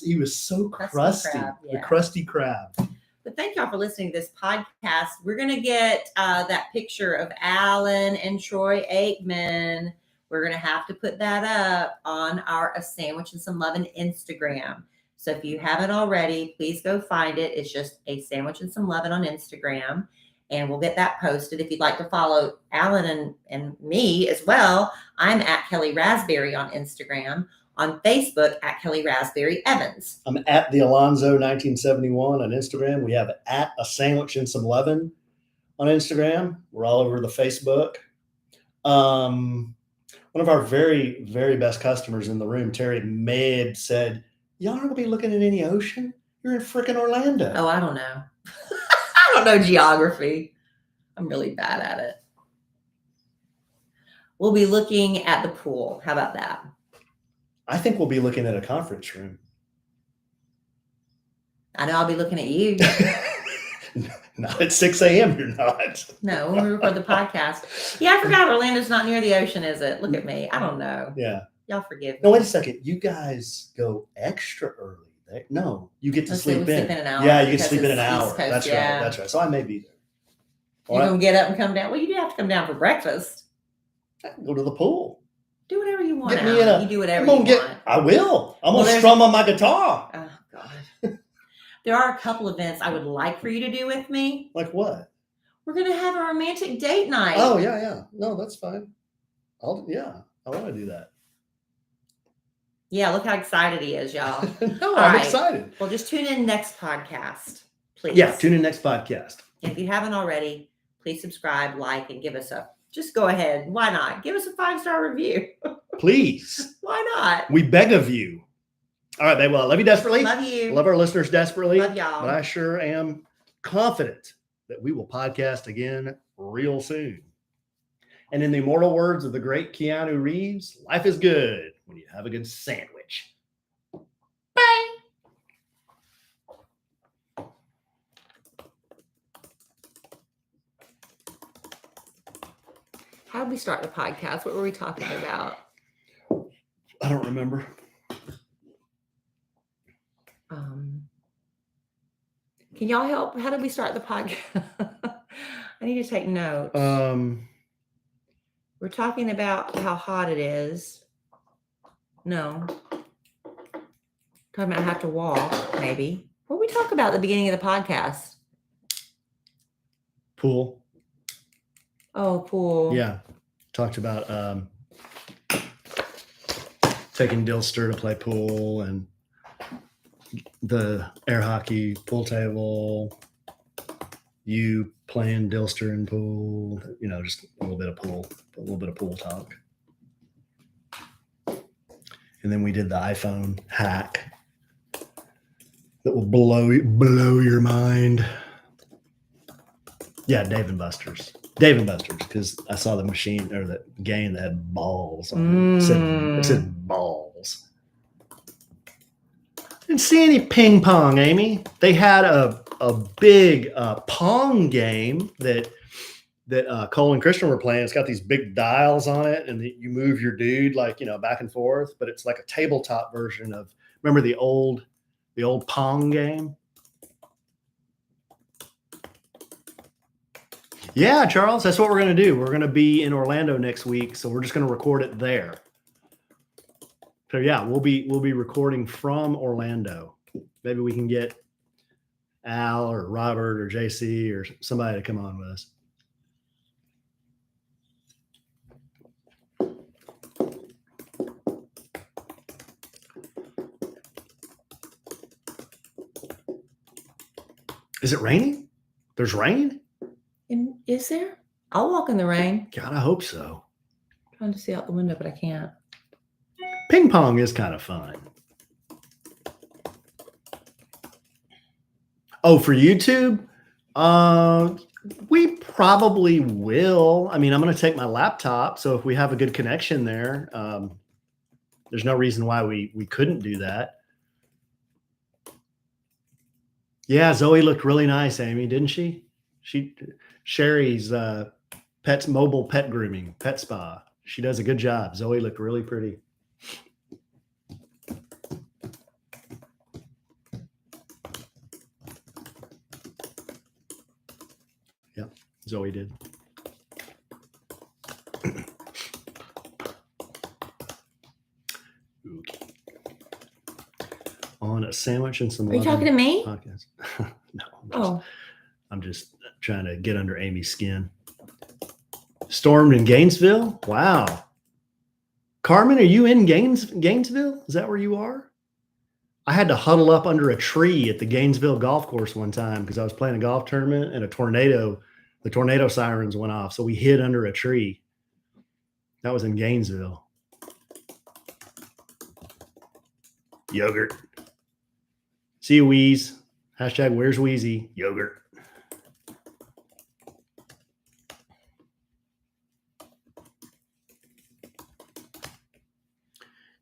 [SPEAKER 2] He was so crusty.
[SPEAKER 1] Krab, yeah.
[SPEAKER 2] The Krusty Krab.
[SPEAKER 1] But thank y'all for listening to this podcast. We're going to get that picture of Alan and Troy Aikman. We're going to have to put that up on our A Sandwich and Some Lovin' Instagram. So if you haven't already, please go find it. It's just A Sandwich and Some Lovin' on Instagram. And we'll get that posted. If you'd like to follow Alan and me as well, I'm at Kellie Rasberry on Instagram. On Facebook, at Kellie Rasberry Evans.
[SPEAKER 2] I'm at the Alonzo 1971 on Instagram. We have at A Sandwich and Some Lovin' on Instagram. We're all over the Facebook. One of our very, very best customers in the room, Terry Mabe, said, y'all aren't going to be looking at any ocean? You're in freaking Orlando.
[SPEAKER 1] Oh, I don't know. I don't know geography. I'm really bad at it. We'll be looking at the pool. How about that?
[SPEAKER 2] I think we'll be looking at a conference room.
[SPEAKER 1] I know I'll be looking at you.
[SPEAKER 2] Not at 6 a.m. You're not.
[SPEAKER 1] No, when we record the podcast. Yeah, I forgot Orlando's not near the ocean, is it? Look at me. I don't know.
[SPEAKER 2] Yeah.
[SPEAKER 1] Y'all forgive me.
[SPEAKER 2] No, wait a second. You guys go extra early. No, you get to sleep in.
[SPEAKER 1] Sleep in an hour.
[SPEAKER 2] Yeah, you can sleep in an hour.
[SPEAKER 1] East Coast,
[SPEAKER 2] That's right. That's right. So I may be there.
[SPEAKER 1] You're going to get up and come down. Well, you do have to come down for breakfast.
[SPEAKER 2] I can go to the pool.
[SPEAKER 1] Do whatever you want.
[SPEAKER 2] Get me in a,
[SPEAKER 1] you do whatever you want.
[SPEAKER 2] I will. I'm going to strum on my guitar.
[SPEAKER 1] Oh, God. There are a couple events I would like for you to do with me.
[SPEAKER 2] Like what?
[SPEAKER 1] We're going to have a romantic date night.
[SPEAKER 2] Oh, yeah. No, that's fine. I want to do that.
[SPEAKER 1] Yeah, look how excited he is, y'all.
[SPEAKER 2] No, I'm excited.
[SPEAKER 1] Well, just tune in next podcast, please.
[SPEAKER 2] Yeah, tune in next podcast.
[SPEAKER 1] If you haven't already, please subscribe, like, and give us just go ahead. Why not? Give us a 5-star review.
[SPEAKER 2] Please.
[SPEAKER 1] Why not?
[SPEAKER 2] We beg of you. All right, babe. Well, I love you desperately.
[SPEAKER 1] Love you.
[SPEAKER 2] Love our listeners desperately.
[SPEAKER 1] Love y'all.
[SPEAKER 2] But I sure am confident that we will podcast again real soon. And in the immortal words of the great Keanu Reeves, life is good when you have a good sandwich. Bye.
[SPEAKER 1] How did we start the podcast? What were we talking about?
[SPEAKER 2] I don't remember.
[SPEAKER 1] Can y'all help? How did we start the podcast? I need to take notes. We're talking about how hot it is. No. Talking about have to walk, maybe. What did we talk about at the beginning of the podcast?
[SPEAKER 2] Pool.
[SPEAKER 1] Oh, pool.
[SPEAKER 2] Yeah. Talked about taking Dilster to play pool and the air hockey pool table. You playing Dilster and pool. Just a little bit of pool talk. And then we did the iPhone hack that will blow your mind. Yeah, Dave and Buster's, because I saw the machine or the game that had balls on it. It said balls. Didn't see any ping pong, Amy. They had a big pong game that Cole and Christian were playing. It's got these big dials on it, and you move your dude back and forth. But it's like a tabletop version of, remember the old pong game? Yeah, Charles, that's what we're going to do. We're going to be in Orlando next week, so we're just going to record it there. So yeah, we'll be recording from Orlando. Maybe we can get Al or Robert or JC or somebody to come on with us. Is it raining? There's rain?
[SPEAKER 1] Is there? I'll walk in the rain.
[SPEAKER 2] God, I hope so.
[SPEAKER 1] I'm trying to see out the window, but I can't.
[SPEAKER 2] Ping pong is kind of fun. Oh, for YouTube? We probably will. I mean, I'm going to take my laptop, so if we have a good connection there, there's no reason why we couldn't do that. Yeah, Zoe looked really nice, Amy, didn't she? Sherry's mobile pet grooming, pet spa. She does a good job. Zoe looked really pretty. Yep, Zoe did. Okay. On a sandwich and some.
[SPEAKER 1] Are you talking to me?
[SPEAKER 2] Podcast. No. I'm just trying to get under Amy's skin. Stormed in Gainesville? Wow. Carmen, are you in Gainesville? Is that where you are? I had to huddle up under a tree at the Gainesville golf course one time because I was playing a golf tournament and the tornado sirens went off. So we hid under a tree. That was in Gainesville. Yogurt. See you, Wheeze. Hashtag where's Wheezy? Yogurt.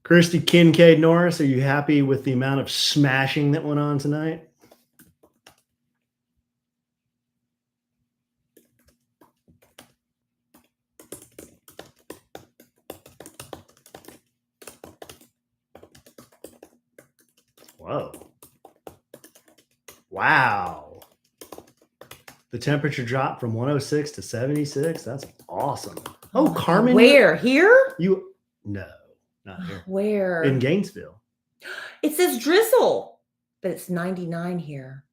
[SPEAKER 2] Christy Kincaid Norris, are you happy with the amount of smashing that went on tonight? Whoa. Wow. The temperature dropped from 106 to 76. That's awesome. Oh, Carmen.
[SPEAKER 1] Where? Here?
[SPEAKER 2] No, not here.
[SPEAKER 1] Where?
[SPEAKER 2] In Gainesville.
[SPEAKER 1] It says drizzle, but it's 99 here.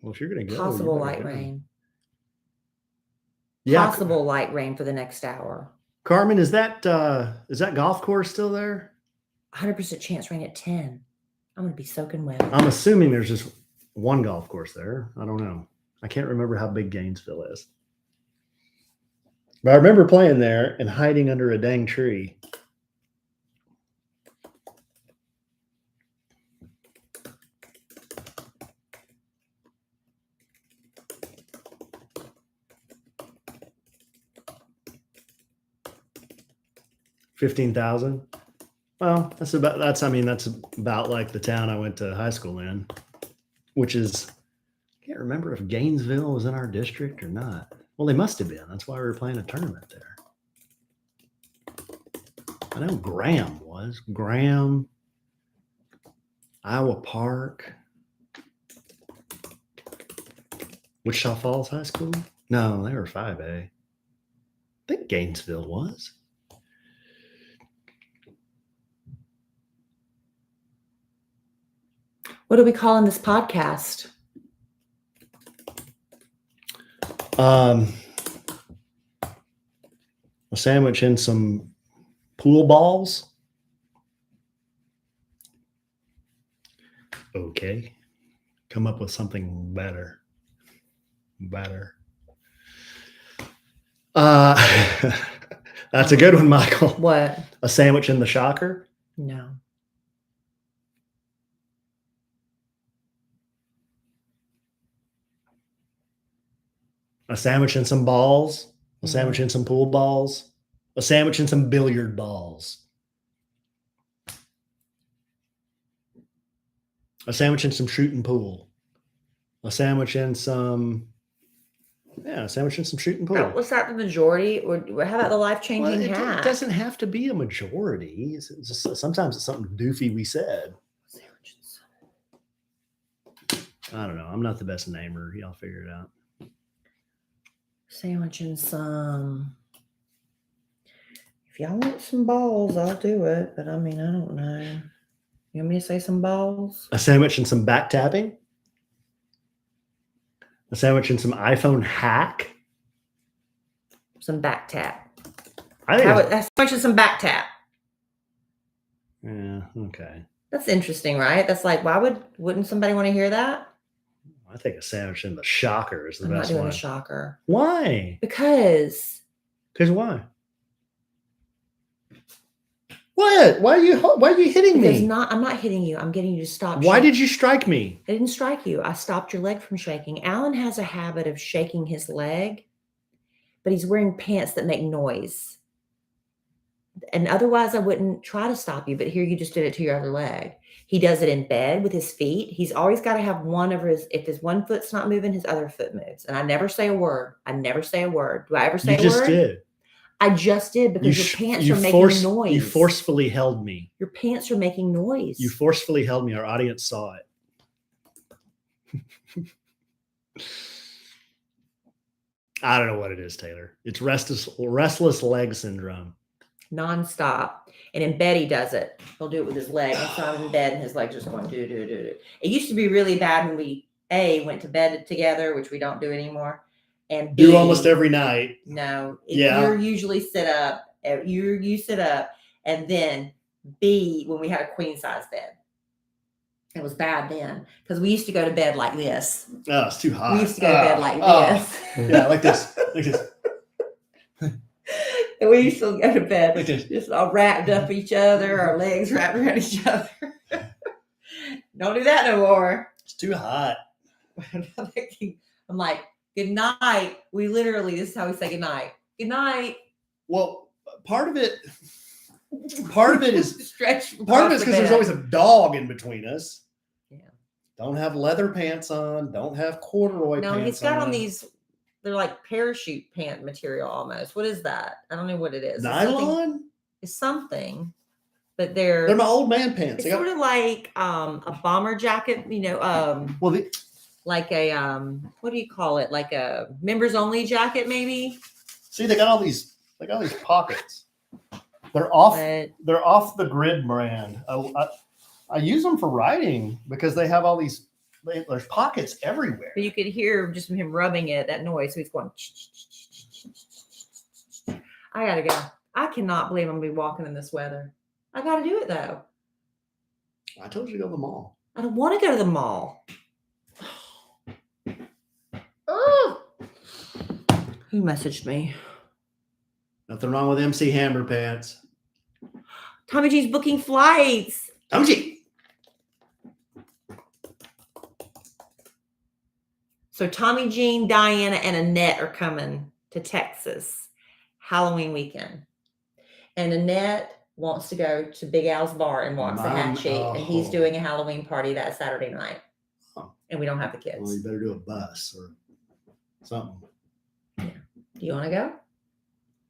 [SPEAKER 2] Well, if you're going to go.
[SPEAKER 1] Possible light rain.
[SPEAKER 2] Yeah.
[SPEAKER 1] Possible light rain for the next hour.
[SPEAKER 2] Carmen, is that golf course still there?
[SPEAKER 1] 100% chance rain at 10. I'm going to be soaking wet.
[SPEAKER 2] I'm assuming there's just one golf course there. I don't know. I can't remember how big Gainesville is. But I remember playing there and hiding under a dang tree. $15,000. Well, that's about like the town I went to high school in, which is, I can't remember if Gainesville was in our district or not. Well, they must have been. That's why we were playing a tournament there. I know Graham was. Graham, Iowa Park, Wichita Falls High School. No, they were 5A. I think Gainesville was.
[SPEAKER 1] What are we calling this podcast?
[SPEAKER 2] A sandwich and some pool balls. Okay. Come up with something better. That's a good one, Michael.
[SPEAKER 1] What?
[SPEAKER 2] A sandwich in the shocker?
[SPEAKER 1] No.
[SPEAKER 2] A sandwich and some balls? A sandwich and some pool balls? A sandwich and some billiard balls? A sandwich and some shooting pool? A sandwich and some... Yeah, a sandwich and some shooting pool.
[SPEAKER 1] Was that the majority? Or how about the life-changing hat?
[SPEAKER 2] It doesn't have to be a majority. Sometimes it's something doofy we said. I don't know. I'm not the best namer. Y'all figure it out.
[SPEAKER 1] Sandwich and some. If y'all want some balls, I'll do it. But I mean, I don't know. You want me to say some balls?
[SPEAKER 2] A sandwich and some back tapping? A sandwich and some iPhone hack?
[SPEAKER 1] Some back tap.
[SPEAKER 2] I think
[SPEAKER 1] a sandwich and some back tap.
[SPEAKER 2] Yeah, okay.
[SPEAKER 1] That's interesting, right? That's like, wouldn't somebody want to hear that?
[SPEAKER 2] I think a sandwich in the shocker is the
[SPEAKER 1] I'm
[SPEAKER 2] best
[SPEAKER 1] not doing
[SPEAKER 2] one.
[SPEAKER 1] a shocker.
[SPEAKER 2] Why?
[SPEAKER 1] Because
[SPEAKER 2] why? What? Why are you hitting me?
[SPEAKER 1] I'm not hitting you. I'm getting you to stop.
[SPEAKER 2] Why did you strike me?
[SPEAKER 1] I didn't strike you. I stopped your leg from shaking. Alan has a habit of shaking his leg, but he's wearing pants that make noise. And otherwise, I wouldn't try to stop you. But here you just did it to your other leg. He does it in bed with his feet. He's always got to have if his one foot's not moving, his other foot moves. And I never say a word. Do I ever say a word?
[SPEAKER 2] You just did.
[SPEAKER 1] I just did because your pants are making noise.
[SPEAKER 2] You forcefully held me.
[SPEAKER 1] Your pants are making noise.
[SPEAKER 2] You forcefully held me. Our audience saw it. I don't know what it is, Taylor. It's restless leg syndrome.
[SPEAKER 1] Nonstop. And in bed, he does it. He'll do it with his leg. He's not in bed and his legs just going do. It used to be really bad when we went to bed together, which we don't do anymore. And B,
[SPEAKER 2] do almost every night.
[SPEAKER 1] No.
[SPEAKER 2] Yeah.
[SPEAKER 1] You're usually sit up. You sit up. And then B, when we had a queen size bed. It was bad then because we used to go to bed like this.
[SPEAKER 2] Oh, it's too hot.
[SPEAKER 1] We used to go to bed like this.
[SPEAKER 2] Yeah, like this. Like this.
[SPEAKER 1] And we used to go to bed
[SPEAKER 2] like this.
[SPEAKER 1] just all wrapped up each other, our legs wrapped around each other. Don't do that no more.
[SPEAKER 2] It's too hot.
[SPEAKER 1] I'm like, good night. This is how we say good night. Good night.
[SPEAKER 2] Well, part of it is
[SPEAKER 1] stretch.
[SPEAKER 2] Part of it is because there's always a dog in between us.
[SPEAKER 1] Yeah.
[SPEAKER 2] Don't have leather pants on. Don't have corduroy pants on.
[SPEAKER 1] No, he's got on these. They're like parachute pant material almost. What is that? I don't know what it is.
[SPEAKER 2] Nylon?
[SPEAKER 1] It's something. But they're
[SPEAKER 2] my old man pants.
[SPEAKER 1] It's sort of like a bomber jacket, like a what do you call it? Like a members only jacket, maybe.
[SPEAKER 2] See, they got all these pockets. They're off the grid brand. I use them for writing because they have all these. There's pockets everywhere.
[SPEAKER 1] But you could hear just him rubbing it, that noise. So he's going. I gotta go. I cannot believe I'm gonna be walking in this weather. I gotta do it though.
[SPEAKER 2] I told you to go to the mall.
[SPEAKER 1] I don't want to go to the mall. Oh. Who messaged me?
[SPEAKER 2] Nothing wrong with MC Hammer pants.
[SPEAKER 1] Tommy G's booking flights.
[SPEAKER 2] Tommy G.
[SPEAKER 1] So Tommy Jean, Diana, and Annette are coming to Texas Halloween weekend. And Annette wants to go to Big Al's bar in Waxahachie, and he's doing a Halloween party that Saturday night. Oh. And we don't have the kids.
[SPEAKER 2] Well, you better do a bus or something.
[SPEAKER 1] Yeah. Do you want to go?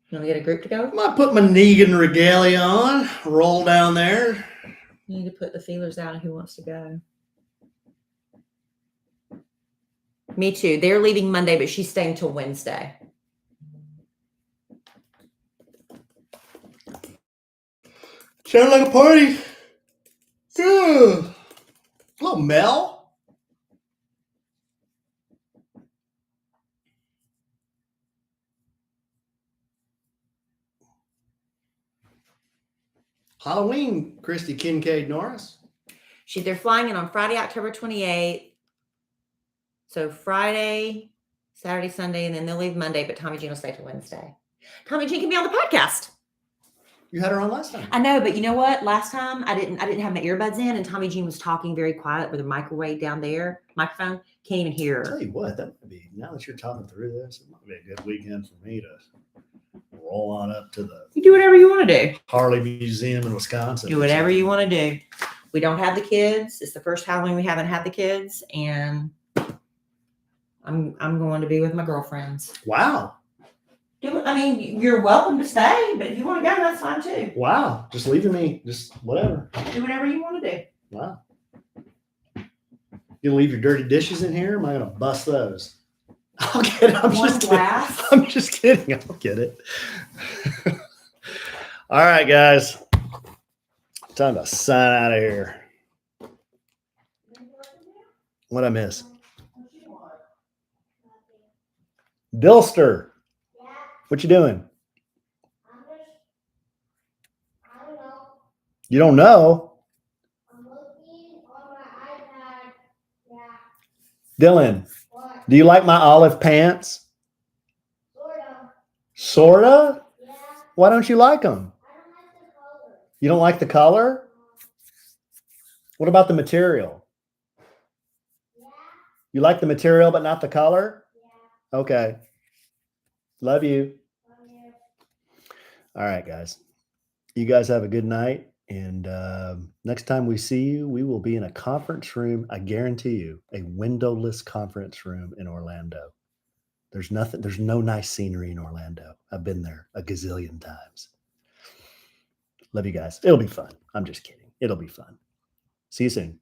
[SPEAKER 1] You want to get a group to go?
[SPEAKER 2] I might put my Negan regalia on, roll down there.
[SPEAKER 1] You need to put the feelers out of who wants to go. Me too. They're leaving Monday, but she's staying till Wednesday.
[SPEAKER 2] Sound like a party. Yeah. Hello, Mel. Halloween, Christy Kincaid Norris.
[SPEAKER 1] They're flying in on Friday, October 28th. So Friday, Saturday, Sunday, and then they'll leave Monday, but Tommy Jean will stay till Wednesday. Tommy Jean can be on the podcast.
[SPEAKER 2] You had her on last time.
[SPEAKER 1] I know, but you know what? Last time I didn't have my earbuds in, and Tommy Jean was talking very quiet with a microwave down there. Microphone, can't even hear
[SPEAKER 2] I'll
[SPEAKER 1] her.
[SPEAKER 2] tell you what, that might be, now that you're talking through this, it might be a good weekend for me to roll on up to the
[SPEAKER 1] You do whatever you want to do.
[SPEAKER 2] Harley Museum in Wisconsin.
[SPEAKER 1] Do whatever you want to do. We don't have the kids. It's the first Halloween we haven't had the kids, and I'm going to be with my girlfriends.
[SPEAKER 2] Wow.
[SPEAKER 1] You're welcome to stay, but if you want to go, that's fine too.
[SPEAKER 2] Wow. Just leaving me, just whatever.
[SPEAKER 1] Do whatever you want to do.
[SPEAKER 2] Wow. You leave your dirty dishes in here? Am I going to bust those? I'll get it. I'm just kidding. I'll get it. All right, guys. Time to sign out of here. What'd I miss? Dilster.
[SPEAKER 3] Yeah,
[SPEAKER 2] What you doing?
[SPEAKER 3] I don't know.
[SPEAKER 2] You don't know?
[SPEAKER 3] I'm looking on my iPad. Yeah,
[SPEAKER 2] Dylan,
[SPEAKER 3] what?
[SPEAKER 2] do you like my olive pants?
[SPEAKER 3] Sorta.
[SPEAKER 2] Sorta?
[SPEAKER 3] Yeah,
[SPEAKER 2] Why don't you like them?
[SPEAKER 3] I don't like the color.
[SPEAKER 2] You don't like the color? What about the material?
[SPEAKER 3] Yeah,
[SPEAKER 2] You like the material but not the color?
[SPEAKER 3] yeah,
[SPEAKER 2] Okay. Love you.
[SPEAKER 3] yeah.
[SPEAKER 2] All right, guys. You guys have a good night. And next time we see you, we will be in a conference room. I guarantee you, a windowless conference room in Orlando. There's no nice scenery in Orlando. I've been there a gazillion times. Love you guys. It'll be fun. I'm just kidding. It'll be fun. See you soon.